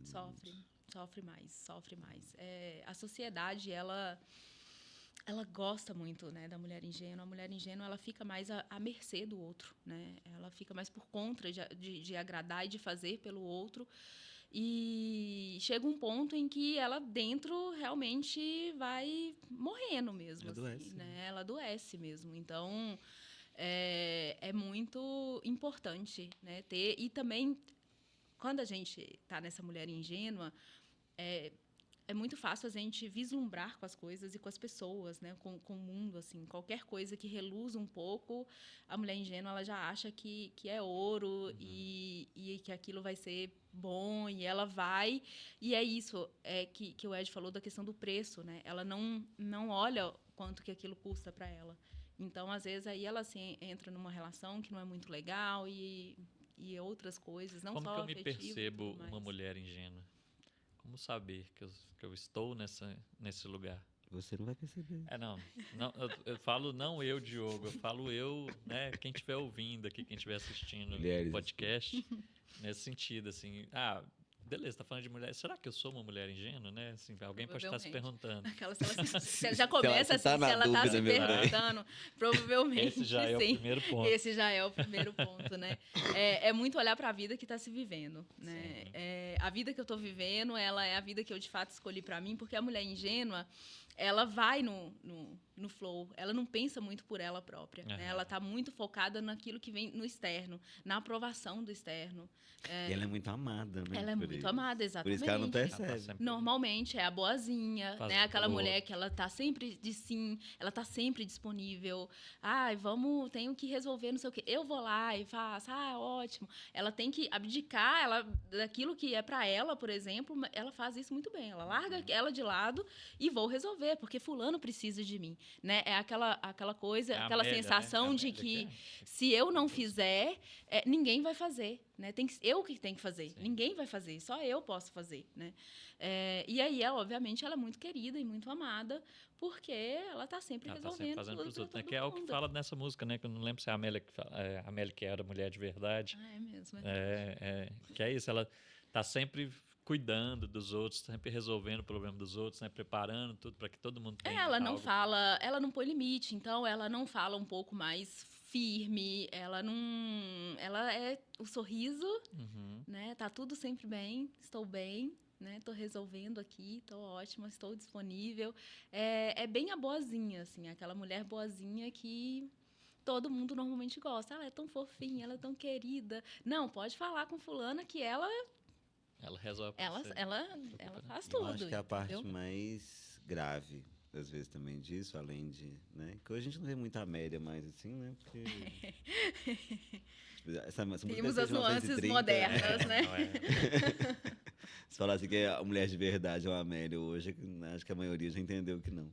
Sofre mais, sofre mais. A sociedade, ela gosta muito, né, da mulher ingênua. A mulher ingênua, ela fica mais à mercê do outro, né? Ela fica mais por conta de agradar e de fazer pelo outro. E chega um ponto em que ela dentro realmente vai morrendo mesmo, Adoece, assim, né? Ela adoece mesmo. Então, é muito importante, né, ter. E também, quando a gente está nessa mulher ingênua, é muito fácil a gente vislumbrar com as coisas e com as pessoas, né? Com o mundo, assim. Qualquer coisa que reluza um pouco, a mulher ingênua ela já acha que é ouro e que aquilo vai ser bom, e ela vai. E é isso que o Ed falou da questão do preço, né? Ela não olha quanto que aquilo custa para ela. Então, às vezes, aí ela assim, entra numa relação que não é muito legal e outras coisas, não Como só que eu me afetivo, percebo tudo mais. uma mulher ingênua? Como saber que eu estou nesse lugar? Você não vai perceber. Não eu falo não eu, Diogo, eu falo eu, né, quem estiver ouvindo aqui, quem estiver assistindo o podcast, nesse sentido, assim, beleza, tá falando de mulher, será que eu sou uma mulher ingênua, né? Assim, alguém pode estar se perguntando. Se ela já começa assim, se ela está se perguntando, provavelmente esse já é o primeiro ponto. Esse já é o primeiro ponto, né? É muito olhar para a vida que está se vivendo, né? A vida que eu estou vivendo, ela é a vida que eu de fato escolhi para mim, porque a mulher ingênua, ela vai no flow, ela não pensa muito por ela própria, né? Ela está muito focada naquilo que vem no externo, na aprovação do externo. E ela é muito amada, né? Ela é muito amada, exatamente. Por isso que ela não percebe. Normalmente é a boazinha, né? Aquela mulher que ela tá sempre de sim, ela tá sempre disponível. Tenho que resolver não sei o quê. Eu vou lá e faço, ótimo. Ela tem que abdicar daquilo que é para ela, por exemplo, ela faz isso muito bem. Ela larga ela de lado e vou resolver, porque fulano precisa de mim, né? É aquela coisa, aquela sensação, né? De que se eu não fizer, ninguém vai fazer, né? Eu que tenho que fazer. Sim. Ninguém vai fazer, só eu posso fazer, né? E aí, obviamente, ela é muito querida e muito amada, porque ela está sempre resolvendo tá sempre fazendo tudo para todo né? Que é o que fala nessa música, né? Que eu não lembro se é a Amélia que fala, a Amélia que era mulher de verdade. É mesmo. Que é isso, ela está sempre cuidando dos outros, sempre resolvendo o problema dos outros, né? Preparando tudo para que todo mundo tenha ela não fala, ela não põe limite, então ela não fala um pouco mais firme, ela é o sorriso, né? Tá tudo sempre bem, estou bem, né? Tô resolvendo aqui, tô ótima, estou disponível. É bem a boazinha, assim, aquela mulher boazinha que todo mundo normalmente gosta. Ela é tão fofinha, ela é tão querida. Não, pode falar com fulana que ela resolve. Ela faz tudo. Eu acho que é a parte entendeu? mais grave, às vezes, também disso, além de, né? Que hoje a gente não vê muita média mais, assim, né? Porque... Temos as nuances modernas, né? Se falar assim que a mulher de verdade é uma Amélia hoje, acho que a maioria já entendeu que não.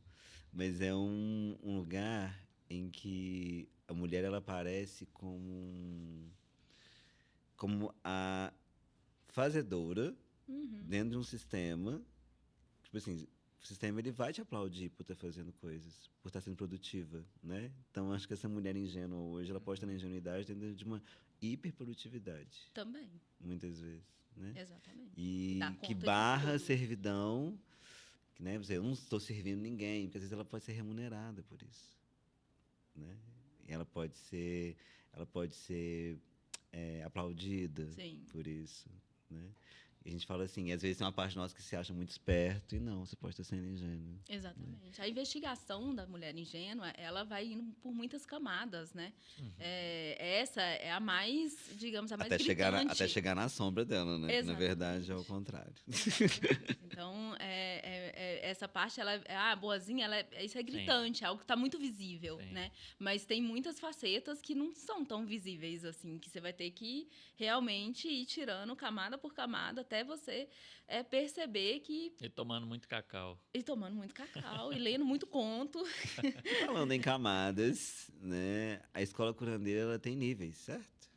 Mas é um lugar em que a mulher, ela aparece como a fazedora dentro de um sistema. Tipo assim, o sistema ele vai te aplaudir por estar fazendo coisas, por estar sendo produtiva, né? Então, acho que essa mulher ingênua hoje, ela pode estar na ingenuidade dentro de uma hiperprodutividade. Também. Muitas vezes, né? Exatamente. E que barra servidão, que, né? Eu não estou servindo ninguém, porque às vezes ela pode ser remunerada por isso, né? E ela pode ser aplaudida por isso, né? E a gente fala assim, às vezes tem uma parte nossa que se acha muito esperto e não, você pode estar sendo ingênuo. Exatamente. A investigação da mulher ingênua, ela vai indo por muitas camadas, né? Essa é a mais, digamos, a mais gritante. Até chegar na sombra dela, né? Exatamente. Na verdade, é o contrário. Então, essa parte, boazinha, isso é gritante, é algo que está muito visível, né? Mas tem muitas facetas que não são tão visíveis assim, que você vai ter que realmente ir tirando camada por camada até você perceber que... E tomando muito cacau. E lendo muito conto. Falando em camadas, né? A escola curandeira, ela tem níveis, certo?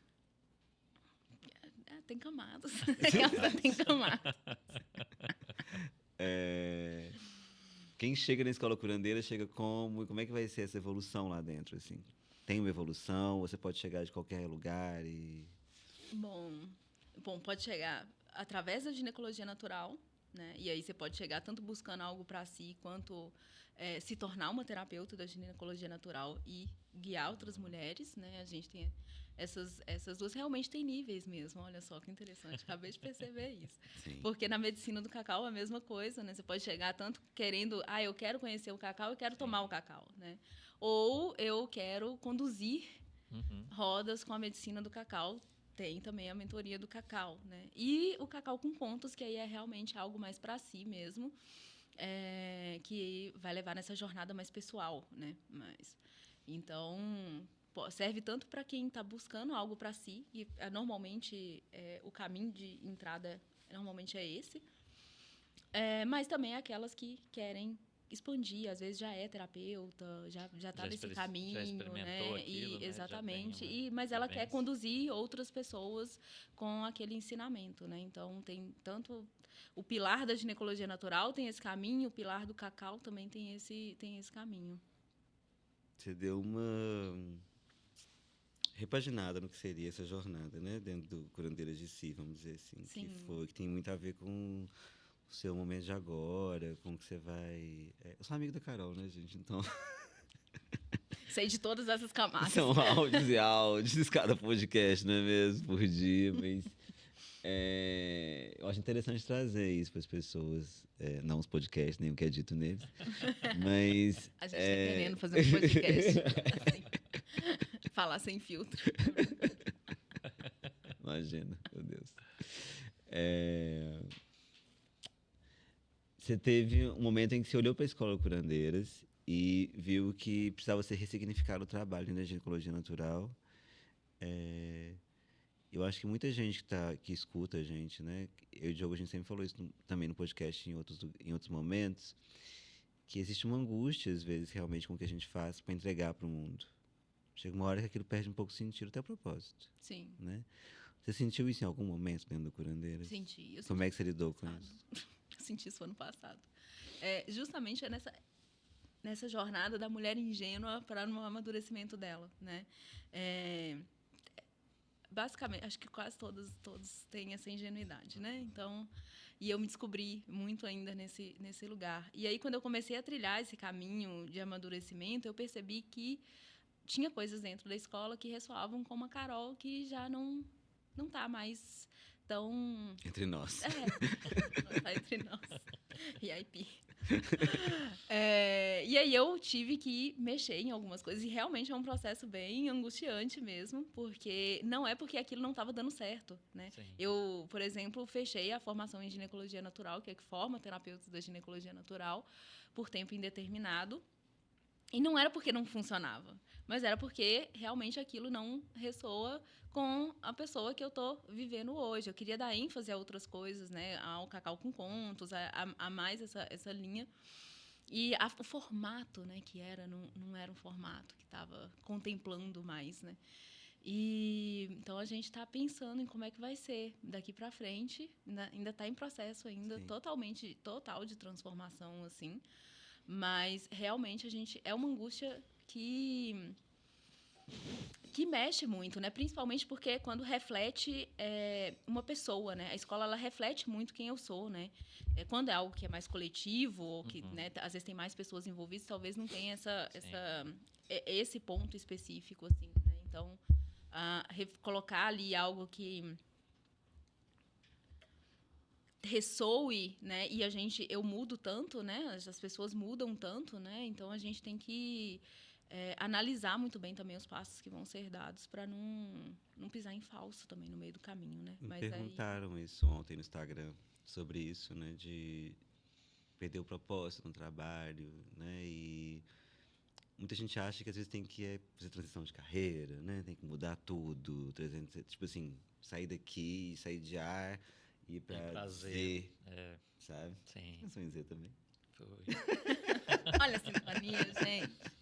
tem camadas. Tem camadas. Quem chega na escola curandeira chega como? E como é que vai ser essa evolução lá dentro, assim? Tem uma evolução? Você pode chegar de qualquer lugar e... Bom, pode chegar através da ginecologia natural, né? E aí você pode chegar tanto buscando algo para si, quanto se tornar uma terapeuta da ginecologia natural e guiar outras mulheres, né? A gente tem essas duas, realmente tem níveis mesmo. Olha só que interessante, acabei de perceber isso. Sim. Porque na medicina do cacau é a mesma coisa, né? Você pode chegar tanto querendo, eu quero conhecer o cacau, eu quero tomar o cacau, né? Ou eu quero conduzir rodas com a medicina do cacau. Tem também a mentoria do cacau, né? E o cacau com contos, que aí é realmente algo mais para si mesmo, que vai levar nessa jornada mais pessoal, né? Então, serve tanto para quem está buscando algo para si, e normalmente o caminho de entrada normalmente é esse, mas também aquelas que querem expandir, às vezes já é terapeuta, já está nesse caminho, já experimentou né? aquilo, né? Exatamente. Mas ela quer conduzir outras pessoas com aquele ensinamento, né? Então tem tanto o pilar da ginecologia natural tem esse caminho, o pilar do cacau também tem esse caminho. Você deu uma repaginada no que seria essa jornada, né? Dentro do Curandeiras de Si, vamos dizer assim. Sim. Que tem muito a ver com o seu momento de agora, como que você vai... Eu sou amigo da Carol, né, gente? Então... Sei de todas essas camadas. São áudios e áudios, cada podcast, não é mesmo? Por dia, mas... eu acho interessante trazer isso para as pessoas, não os podcasts, nem o que é dito neles, mas... A gente está querendo fazer um podcast, assim, falar sem filtro. Imagina, meu Deus. Você teve um momento em que você olhou para a Escola Curandeiras e viu que precisava ser ressignificado o trabalho na ginecologia natural. Eu acho que muita gente que escuta a gente, né? Eu e o Diogo, a gente sempre falou isso também no podcast em outros momentos, que existe uma angústia, às vezes, realmente, com o que a gente faz para entregar para o mundo. Chega uma hora que aquilo perde um pouco de sentido, até propósito. Sim. Né? Você sentiu isso em algum momento dentro do Curandeiras? Senti. Como é que você lidou com isso? Eu senti isso ano passado. Justamente nessa jornada da mulher ingênua para o amadurecimento dela, né? Basicamente, acho que quase todos têm essa ingenuidade, né? Então, e eu me descobri muito ainda nesse lugar. E aí, quando eu comecei a trilhar esse caminho de amadurecimento, eu percebi que tinha coisas dentro da escola que ressoavam com uma Carol que já não tá mais tão... Entre nós. Não tá entre nós. RIP. E aí eu tive que mexer em algumas coisas, e realmente é um processo bem angustiante mesmo, porque não é porque aquilo não estava dando certo, né? Sim. Eu, por exemplo, fechei a formação em ginecologia natural, que forma terapeutas da ginecologia natural, por tempo indeterminado, e não era porque não funcionava, mas era porque realmente aquilo não ressoa com a pessoa que eu estou vivendo hoje. Eu queria dar ênfase a outras coisas, né? Ao cacau com contos, a mais essa linha. E o formato, né, que não era um formato que estava contemplando mais, né? E então a gente está pensando em como é que vai ser daqui para frente. Ainda está em processo ainda, total de transformação, assim. Mas realmente é uma angústia que mexe muito, né? Principalmente porque quando reflete uma pessoa, né? A escola, ela reflete muito quem eu sou, né? Quando é algo que é mais coletivo, ou que, né, às vezes tem mais pessoas envolvidas, talvez não tenha esse ponto específico, assim, né? Então, colocar ali algo que ressoe, né? E eu mudo tanto, né? As pessoas mudam tanto, né? Então a gente tem que analisar muito bem também os passos que vão ser dados para não pisar em falso também no meio do caminho, né? Me perguntaram isso ontem no Instagram, sobre isso, né? De perder o propósito no trabalho, né? E muita gente acha que às vezes tem que fazer transição de carreira, né? Tem que mudar tudo, tipo assim, sair daqui, sair de A e ir pra Z, sabe? Sim. Pensou em Z também? Foi. Olha a sintonia, gente.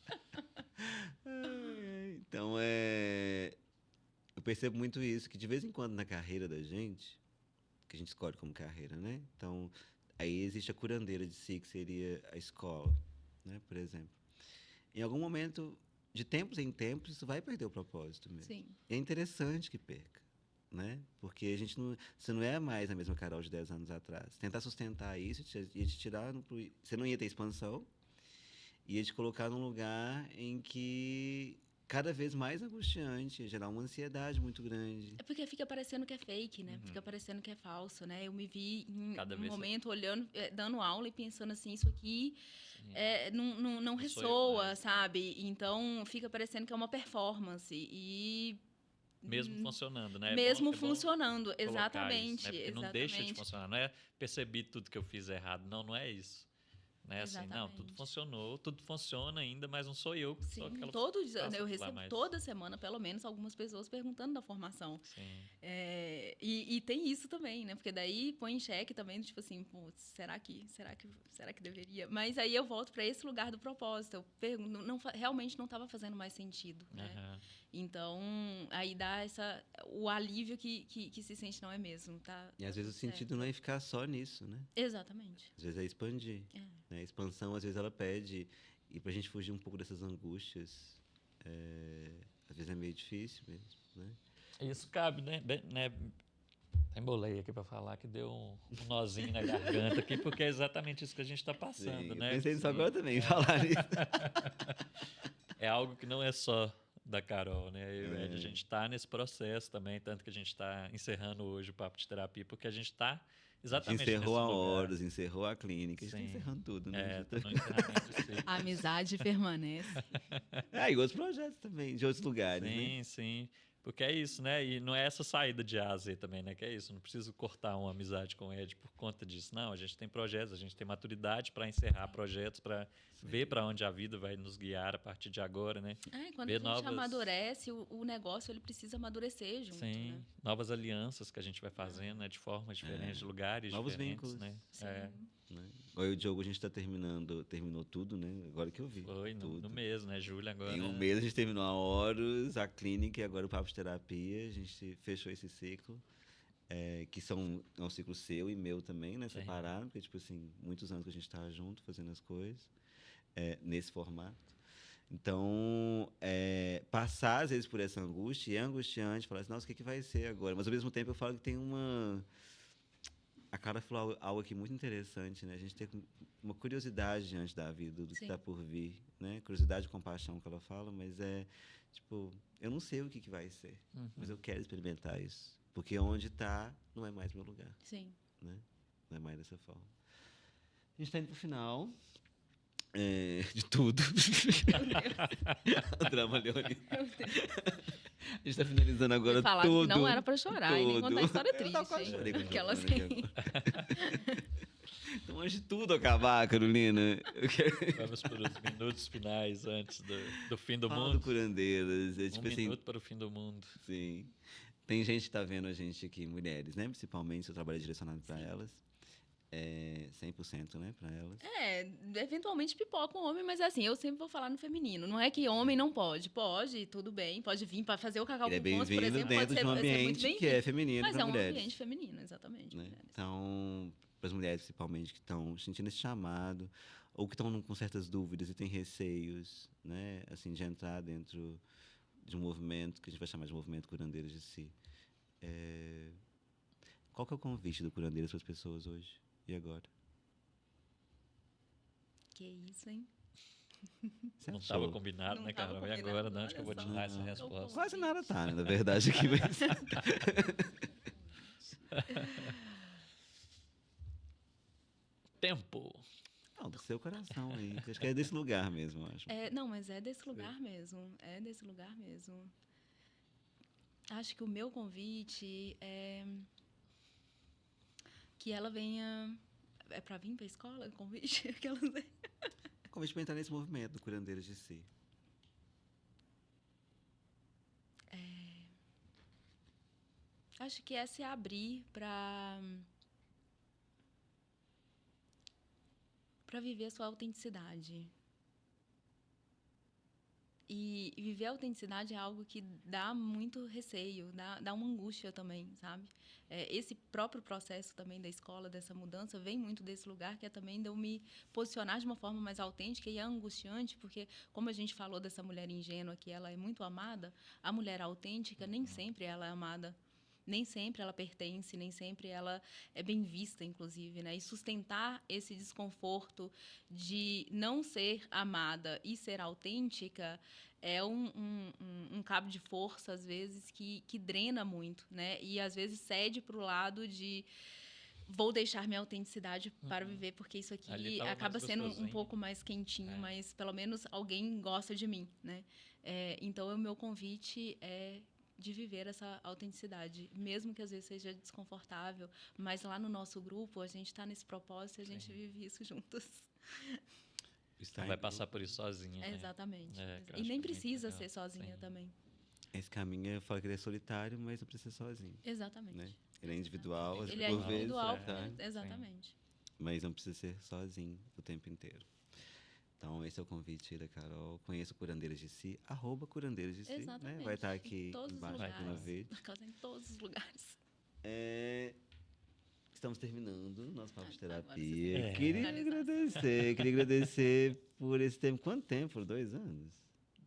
Então, percebo muito isso, que de vez em quando na carreira da gente, que a gente escolhe como carreira, né? Então, aí existe a curandeira de si, que seria a escola, né? Por exemplo. Em algum momento, de tempos em tempos, isso vai perder o propósito mesmo. Sim. E é interessante que perca, né? Porque a gente não, você não é mais a mesma Carol de 10 anos atrás. Tentar sustentar isso ia te tirar, você não ia ter expansão, ia te colocar num lugar em que cada vez mais angustiante, ia gerar uma ansiedade muito grande. É porque fica parecendo que é fake, né? Fica parecendo que é falso, né? Eu me vi em Cada um vez momento olhando, dando aula e pensando assim, isso aqui não Não sou eu ressoa, mais. sabe? Então fica parecendo que é uma performance. E Mesmo funcionando, né? mesmo É bom funcionando, colocar isso, exatamente, né? Porque não deixa de exatamente. funcionar. Não é percebi tudo que eu fiz errado. Não, não é isso. Não é assim, não, tudo Exatamente. funcionou, tudo funciona ainda, mas não sou eu que sou Sim, aquela todos, faço eu aquilo lá recebo mais. toda semana, pelo menos, algumas pessoas perguntando da formação. Sim. E tem isso também, né? Porque daí põe em xeque também, tipo assim, putz, será que deveria? Mas aí eu volto para esse lugar do propósito. Eu pergunto, realmente não estava fazendo mais sentido, né? Aham. Então, aí dá o alívio que se sente, não é mesmo, tá? E às Tá vezes tudo o sentido certo. não é ficar só nisso, né? Exatamente. Às vezes é expandir. É. Né? A expansão, às vezes, ela pede. E para a gente fugir um pouco dessas angústias, às vezes é meio difícil mesmo, né? Isso cabe, né? Embolei aqui para falar que deu um nozinho na garganta aqui, porque é exatamente isso que a gente está passando, Sim, eu né? pensei nisso Sim. agora também, falar nisso. É algo que não é só da Carol, né? Eu e o Ed, a É. gente está nesse processo também, tanto que a gente está encerrando hoje o Papo de Terapia, porque a gente está A gente exatamente encerrou nesse a lugar. Horus, encerrou a clínica, a gente está Sim. encerrando tudo, né? Tô no encerramento de ciclo. A amizade permanece. E outros projetos também, de outros lugares, né? Sim, sim. Porque é isso, né? E não é essa saída de A a Z também, né? Que é isso. Não preciso cortar uma amizade com o Ed por conta disso. Não, a gente tem projetos, a gente tem maturidade para encerrar projetos, para ver para onde a vida vai nos guiar a partir de agora, né? Quando Ver a gente amadurece, o negócio ele precisa amadurecer junto, sim, né? novas alianças que a gente vai fazendo, né? De formas diferentes, de lugares Novos diferentes, vínculos. né? Sim. Né? Oi, o Diogo, a gente terminou tudo, né? Agora que eu vi. Foi no tudo. mês, né? Julho agora. Em um mês a gente terminou a Horus, a clínica e agora o Papo de Terapia. A gente fechou esse ciclo, que é um ciclo seu e meu também, né? Sim. Separado, porque, tipo assim, muitos anos que a gente tá junto fazendo as coisas, nesse formato. Então, passar às vezes por essa angústia, e é angustiante, falar assim, nossa, o que vai ser agora? Mas ao mesmo tempo eu falo que tem uma... A Clara falou algo aqui muito interessante, né? A gente tem uma curiosidade diante da vida, do que está por vir, né? Curiosidade e compaixão que ela fala, mas tipo, eu não sei o que vai ser, mas eu quero experimentar isso. Porque onde está, não é mais meu lugar. Sim. Né? Não é mais dessa forma. A gente está indo pro final. De tudo. O drama leonino. A gente está finalizando agora tudo. Que não era para chorar e nem contar história triste. Eu chorei com Aquela assim. assim. Então, antes de tudo acabar, Carolina, eu quero... Vamos para os minutos finais antes do fim do Fala mundo. do Curandeiras. Um minuto para o fim do mundo. Sim. Tem gente que está vendo a gente aqui, mulheres, né? Principalmente, seu trabalho é direcionado para elas. 100%, né, para elas. Eventualmente pipoca um homem, mas assim, eu sempre vou falar no feminino. Não é que homem não pode. Pode, tudo bem. Pode vir para fazer o cacau Ele é com pontos, por bem-vindo exemplo. dentro de um ambiente que é feminino mas para é um mulheres. ambiente feminino, exatamente. Né? Então, para as mulheres, principalmente, que estão sentindo esse chamado, ou que estão com certas dúvidas e têm receios, né, assim, de entrar dentro de um movimento, que a gente vai chamar de movimento Curandeiras de Si. Qual que é o convite do Curandeiras para as pessoas hoje e agora? Que isso, hein? Você Não achou? estava combinado, né, Carol? E agora, de onde que eu vou tirar essa resposta? Quase nada tá, né? Na verdade, aqui vai ser. Tempo. Não, do seu coração aí. Acho que é desse lugar mesmo, eu acho. Não, mas é desse lugar mesmo. É desse lugar mesmo. Acho que o meu convite é que ela venha... É para vir para a escola? Convite? Convite para entrar nesse movimento do Curandeiras de Si. Acho que é se abrir para viver a sua autenticidade. E viver a autenticidade é algo que dá muito receio, dá uma angústia também, sabe? Esse próprio processo também da escola, dessa mudança, vem muito desse lugar, que é também de eu me posicionar de uma forma mais autêntica, e é angustiante, porque, como a gente falou dessa mulher ingênua, que ela é muito amada, a mulher autêntica, nem sempre ela é amada. Nem sempre ela pertence, nem sempre ela é bem vista, inclusive, né? E sustentar esse desconforto de não ser amada e ser autêntica é um cabo de força, às vezes, que drena muito, né? E, às vezes, cede para o lado de vou deixar minha autenticidade para viver, porque isso aqui acaba sendo um pouco mais quentinho, mas, pelo menos, alguém gosta de mim, né? Então, o meu convite é de viver essa autenticidade, mesmo que às vezes seja desconfortável, mas lá no nosso grupo a gente está nesse propósito e a gente vive isso juntos. Não vai passar por isso sozinha, né? Exatamente. E nem precisa ser sozinha também. Esse caminho, eu falo que ele é solitário, mas não precisa ser sozinho. Exatamente. Né? Ele é individual, ele é individual, exatamente. Mas não precisa ser sozinho o tempo inteiro. Então, esse é o convite da Carol. Conheça o Curandeiras de Si, @Curandeiras de Si. Exatamente. Né? Vai estar aqui embaixo no vídeo. Em todos os lugares. Estamos terminando nosso papo de terapia. Queria agradecer por esse tempo. Quanto tempo? Foram 2 anos?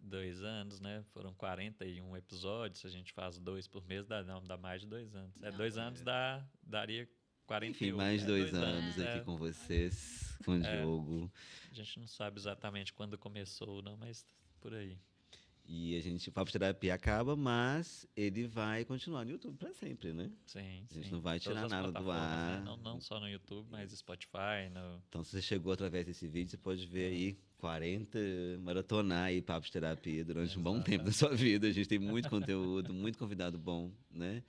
2 anos, né? Foram 41 episódios. Se a gente faz 2 por mês, dá mais de 2 anos. 2 anos daria 48. Enfim, mais 2 anos aqui com vocês, com o Diogo. A gente não sabe exatamente quando começou ou não, mas por aí. E o Papo de Terapia acaba, mas ele vai continuar no YouTube para sempre, né? Sim, A gente não vai tirar nada do ar. Né? Não só no YouTube, mas Spotify. Então, se você chegou através desse vídeo, você pode ver aí 40, maratonar aí Papo de Terapia durante um bom tempo da sua vida. A gente tem muito conteúdo, muito convidado bom, né?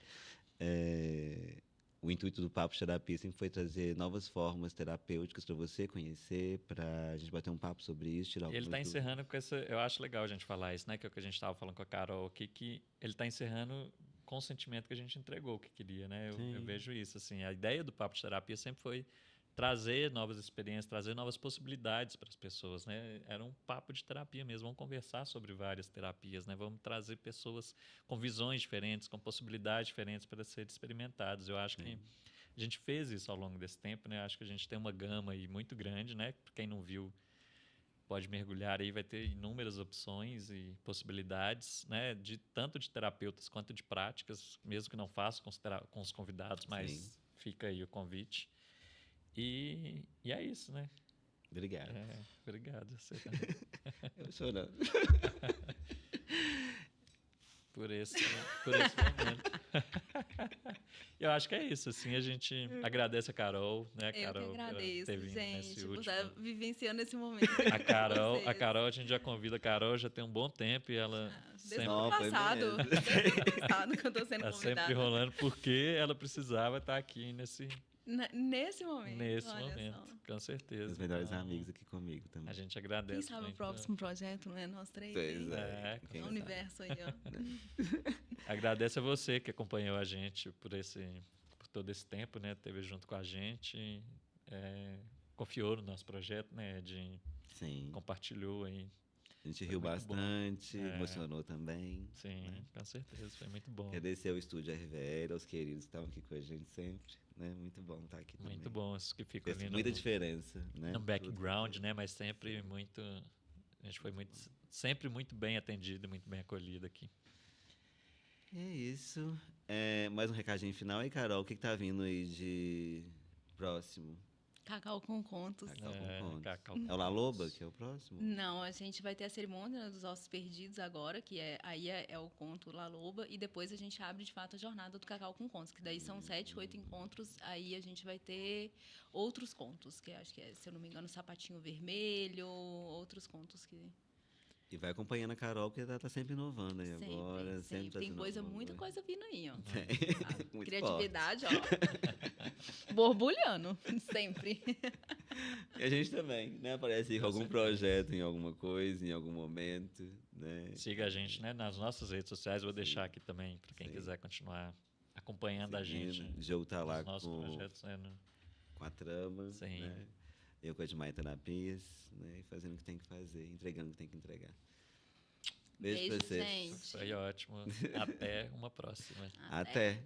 O intuito do Papo de Terapia sempre foi trazer novas formas terapêuticas para você conhecer, para a gente bater um papo sobre isso, tirar Ele está encerrando com essa... Eu acho legal a gente falar isso, né? Que é o que a gente estava falando com a Carol aqui, que ele está encerrando com o sentimento que a gente entregou o que queria, né? Eu vejo isso, assim. A ideia do Papo de Terapia sempre foi trazer novas experiências, trazer novas possibilidades para as pessoas, né? Era um papo de terapia mesmo, vamos conversar sobre várias terapias, né? Vamos trazer pessoas com visões diferentes, com possibilidades diferentes para serem experimentadas. Eu acho que a gente fez isso ao longo desse tempo, né? Acho que a gente tem uma gama aí muito grande, né? Quem não viu pode mergulhar aí, vai ter inúmeras opções e possibilidades, né? Tanto de terapeutas quanto de práticas, mesmo que não faça com os convidados, mas fica aí o convite. E é isso, né? Obrigado. Obrigado. Você também. Eu chorando. por esse momento. Eu acho que é isso, assim, a gente agradece a Carol, né? Eu Carol, que agradeço, gente, por estar vivenciando esse momento. A Carol, a gente já convida a Carol, já tem um bom tempo e ela desde o ano passado, que eu tô sendo convidada. Sempre rolando, porque ela precisava estar aqui nesse momento. Só. Com certeza. Os melhores amigos aqui comigo também. A gente agradece. Quem sabe o próximo projeto, né? Nós 3. O universo aí, ó. Agradece a você que acompanhou a gente por todo esse tempo, né? Esteve junto com a gente, confiou no nosso projeto, né? Compartilhou aí. A gente riu bastante, emocionou também. Sim, né? Com certeza, foi muito bom. Agradecer ao Estúdio RVR, aos queridos que estavam aqui com a gente sempre. Né? Muito bom estar aqui também. Muito bom, isso que ficou ali muita diferença, né? No background, né? Mas sempre muito... A gente foi sempre muito bem atendido, muito bem acolhido aqui. É isso. Mais um recadinho final aí, Carol. O que tá vindo aí de próximo? Cacau com Contos. É o La Loba que é o próximo? Não, a gente vai ter a cerimônia dos Ossos Perdidos agora, que aí é o conto La Loba, e depois a gente abre, de fato, a jornada do Cacau com Contos, que daí são 7, 8 encontros, aí a gente vai ter outros contos, que acho que se eu não me engano, Sapatinho Vermelho, outros contos que... E vai acompanhando a Carol, porque ela tá sempre inovando aí agora. Sempre tem muita coisa vindo aí, ó. Muito criatividade, ó. Borbulhando, sempre. E a gente também, né? Aparece aí com algum projeto em alguma coisa, em algum momento, né? Siga a gente, né? Nas nossas redes sociais, vou deixar aqui também, para quem quiser continuar acompanhando a gente. O Diogo tá lá projetos, com a trama, Sim. Né? Eu com a Edmar Terapias, né? Fazendo o que tem que fazer, entregando o que tem que entregar. Beijo pra vocês. gente. Foi ótimo. Até uma próxima. Até.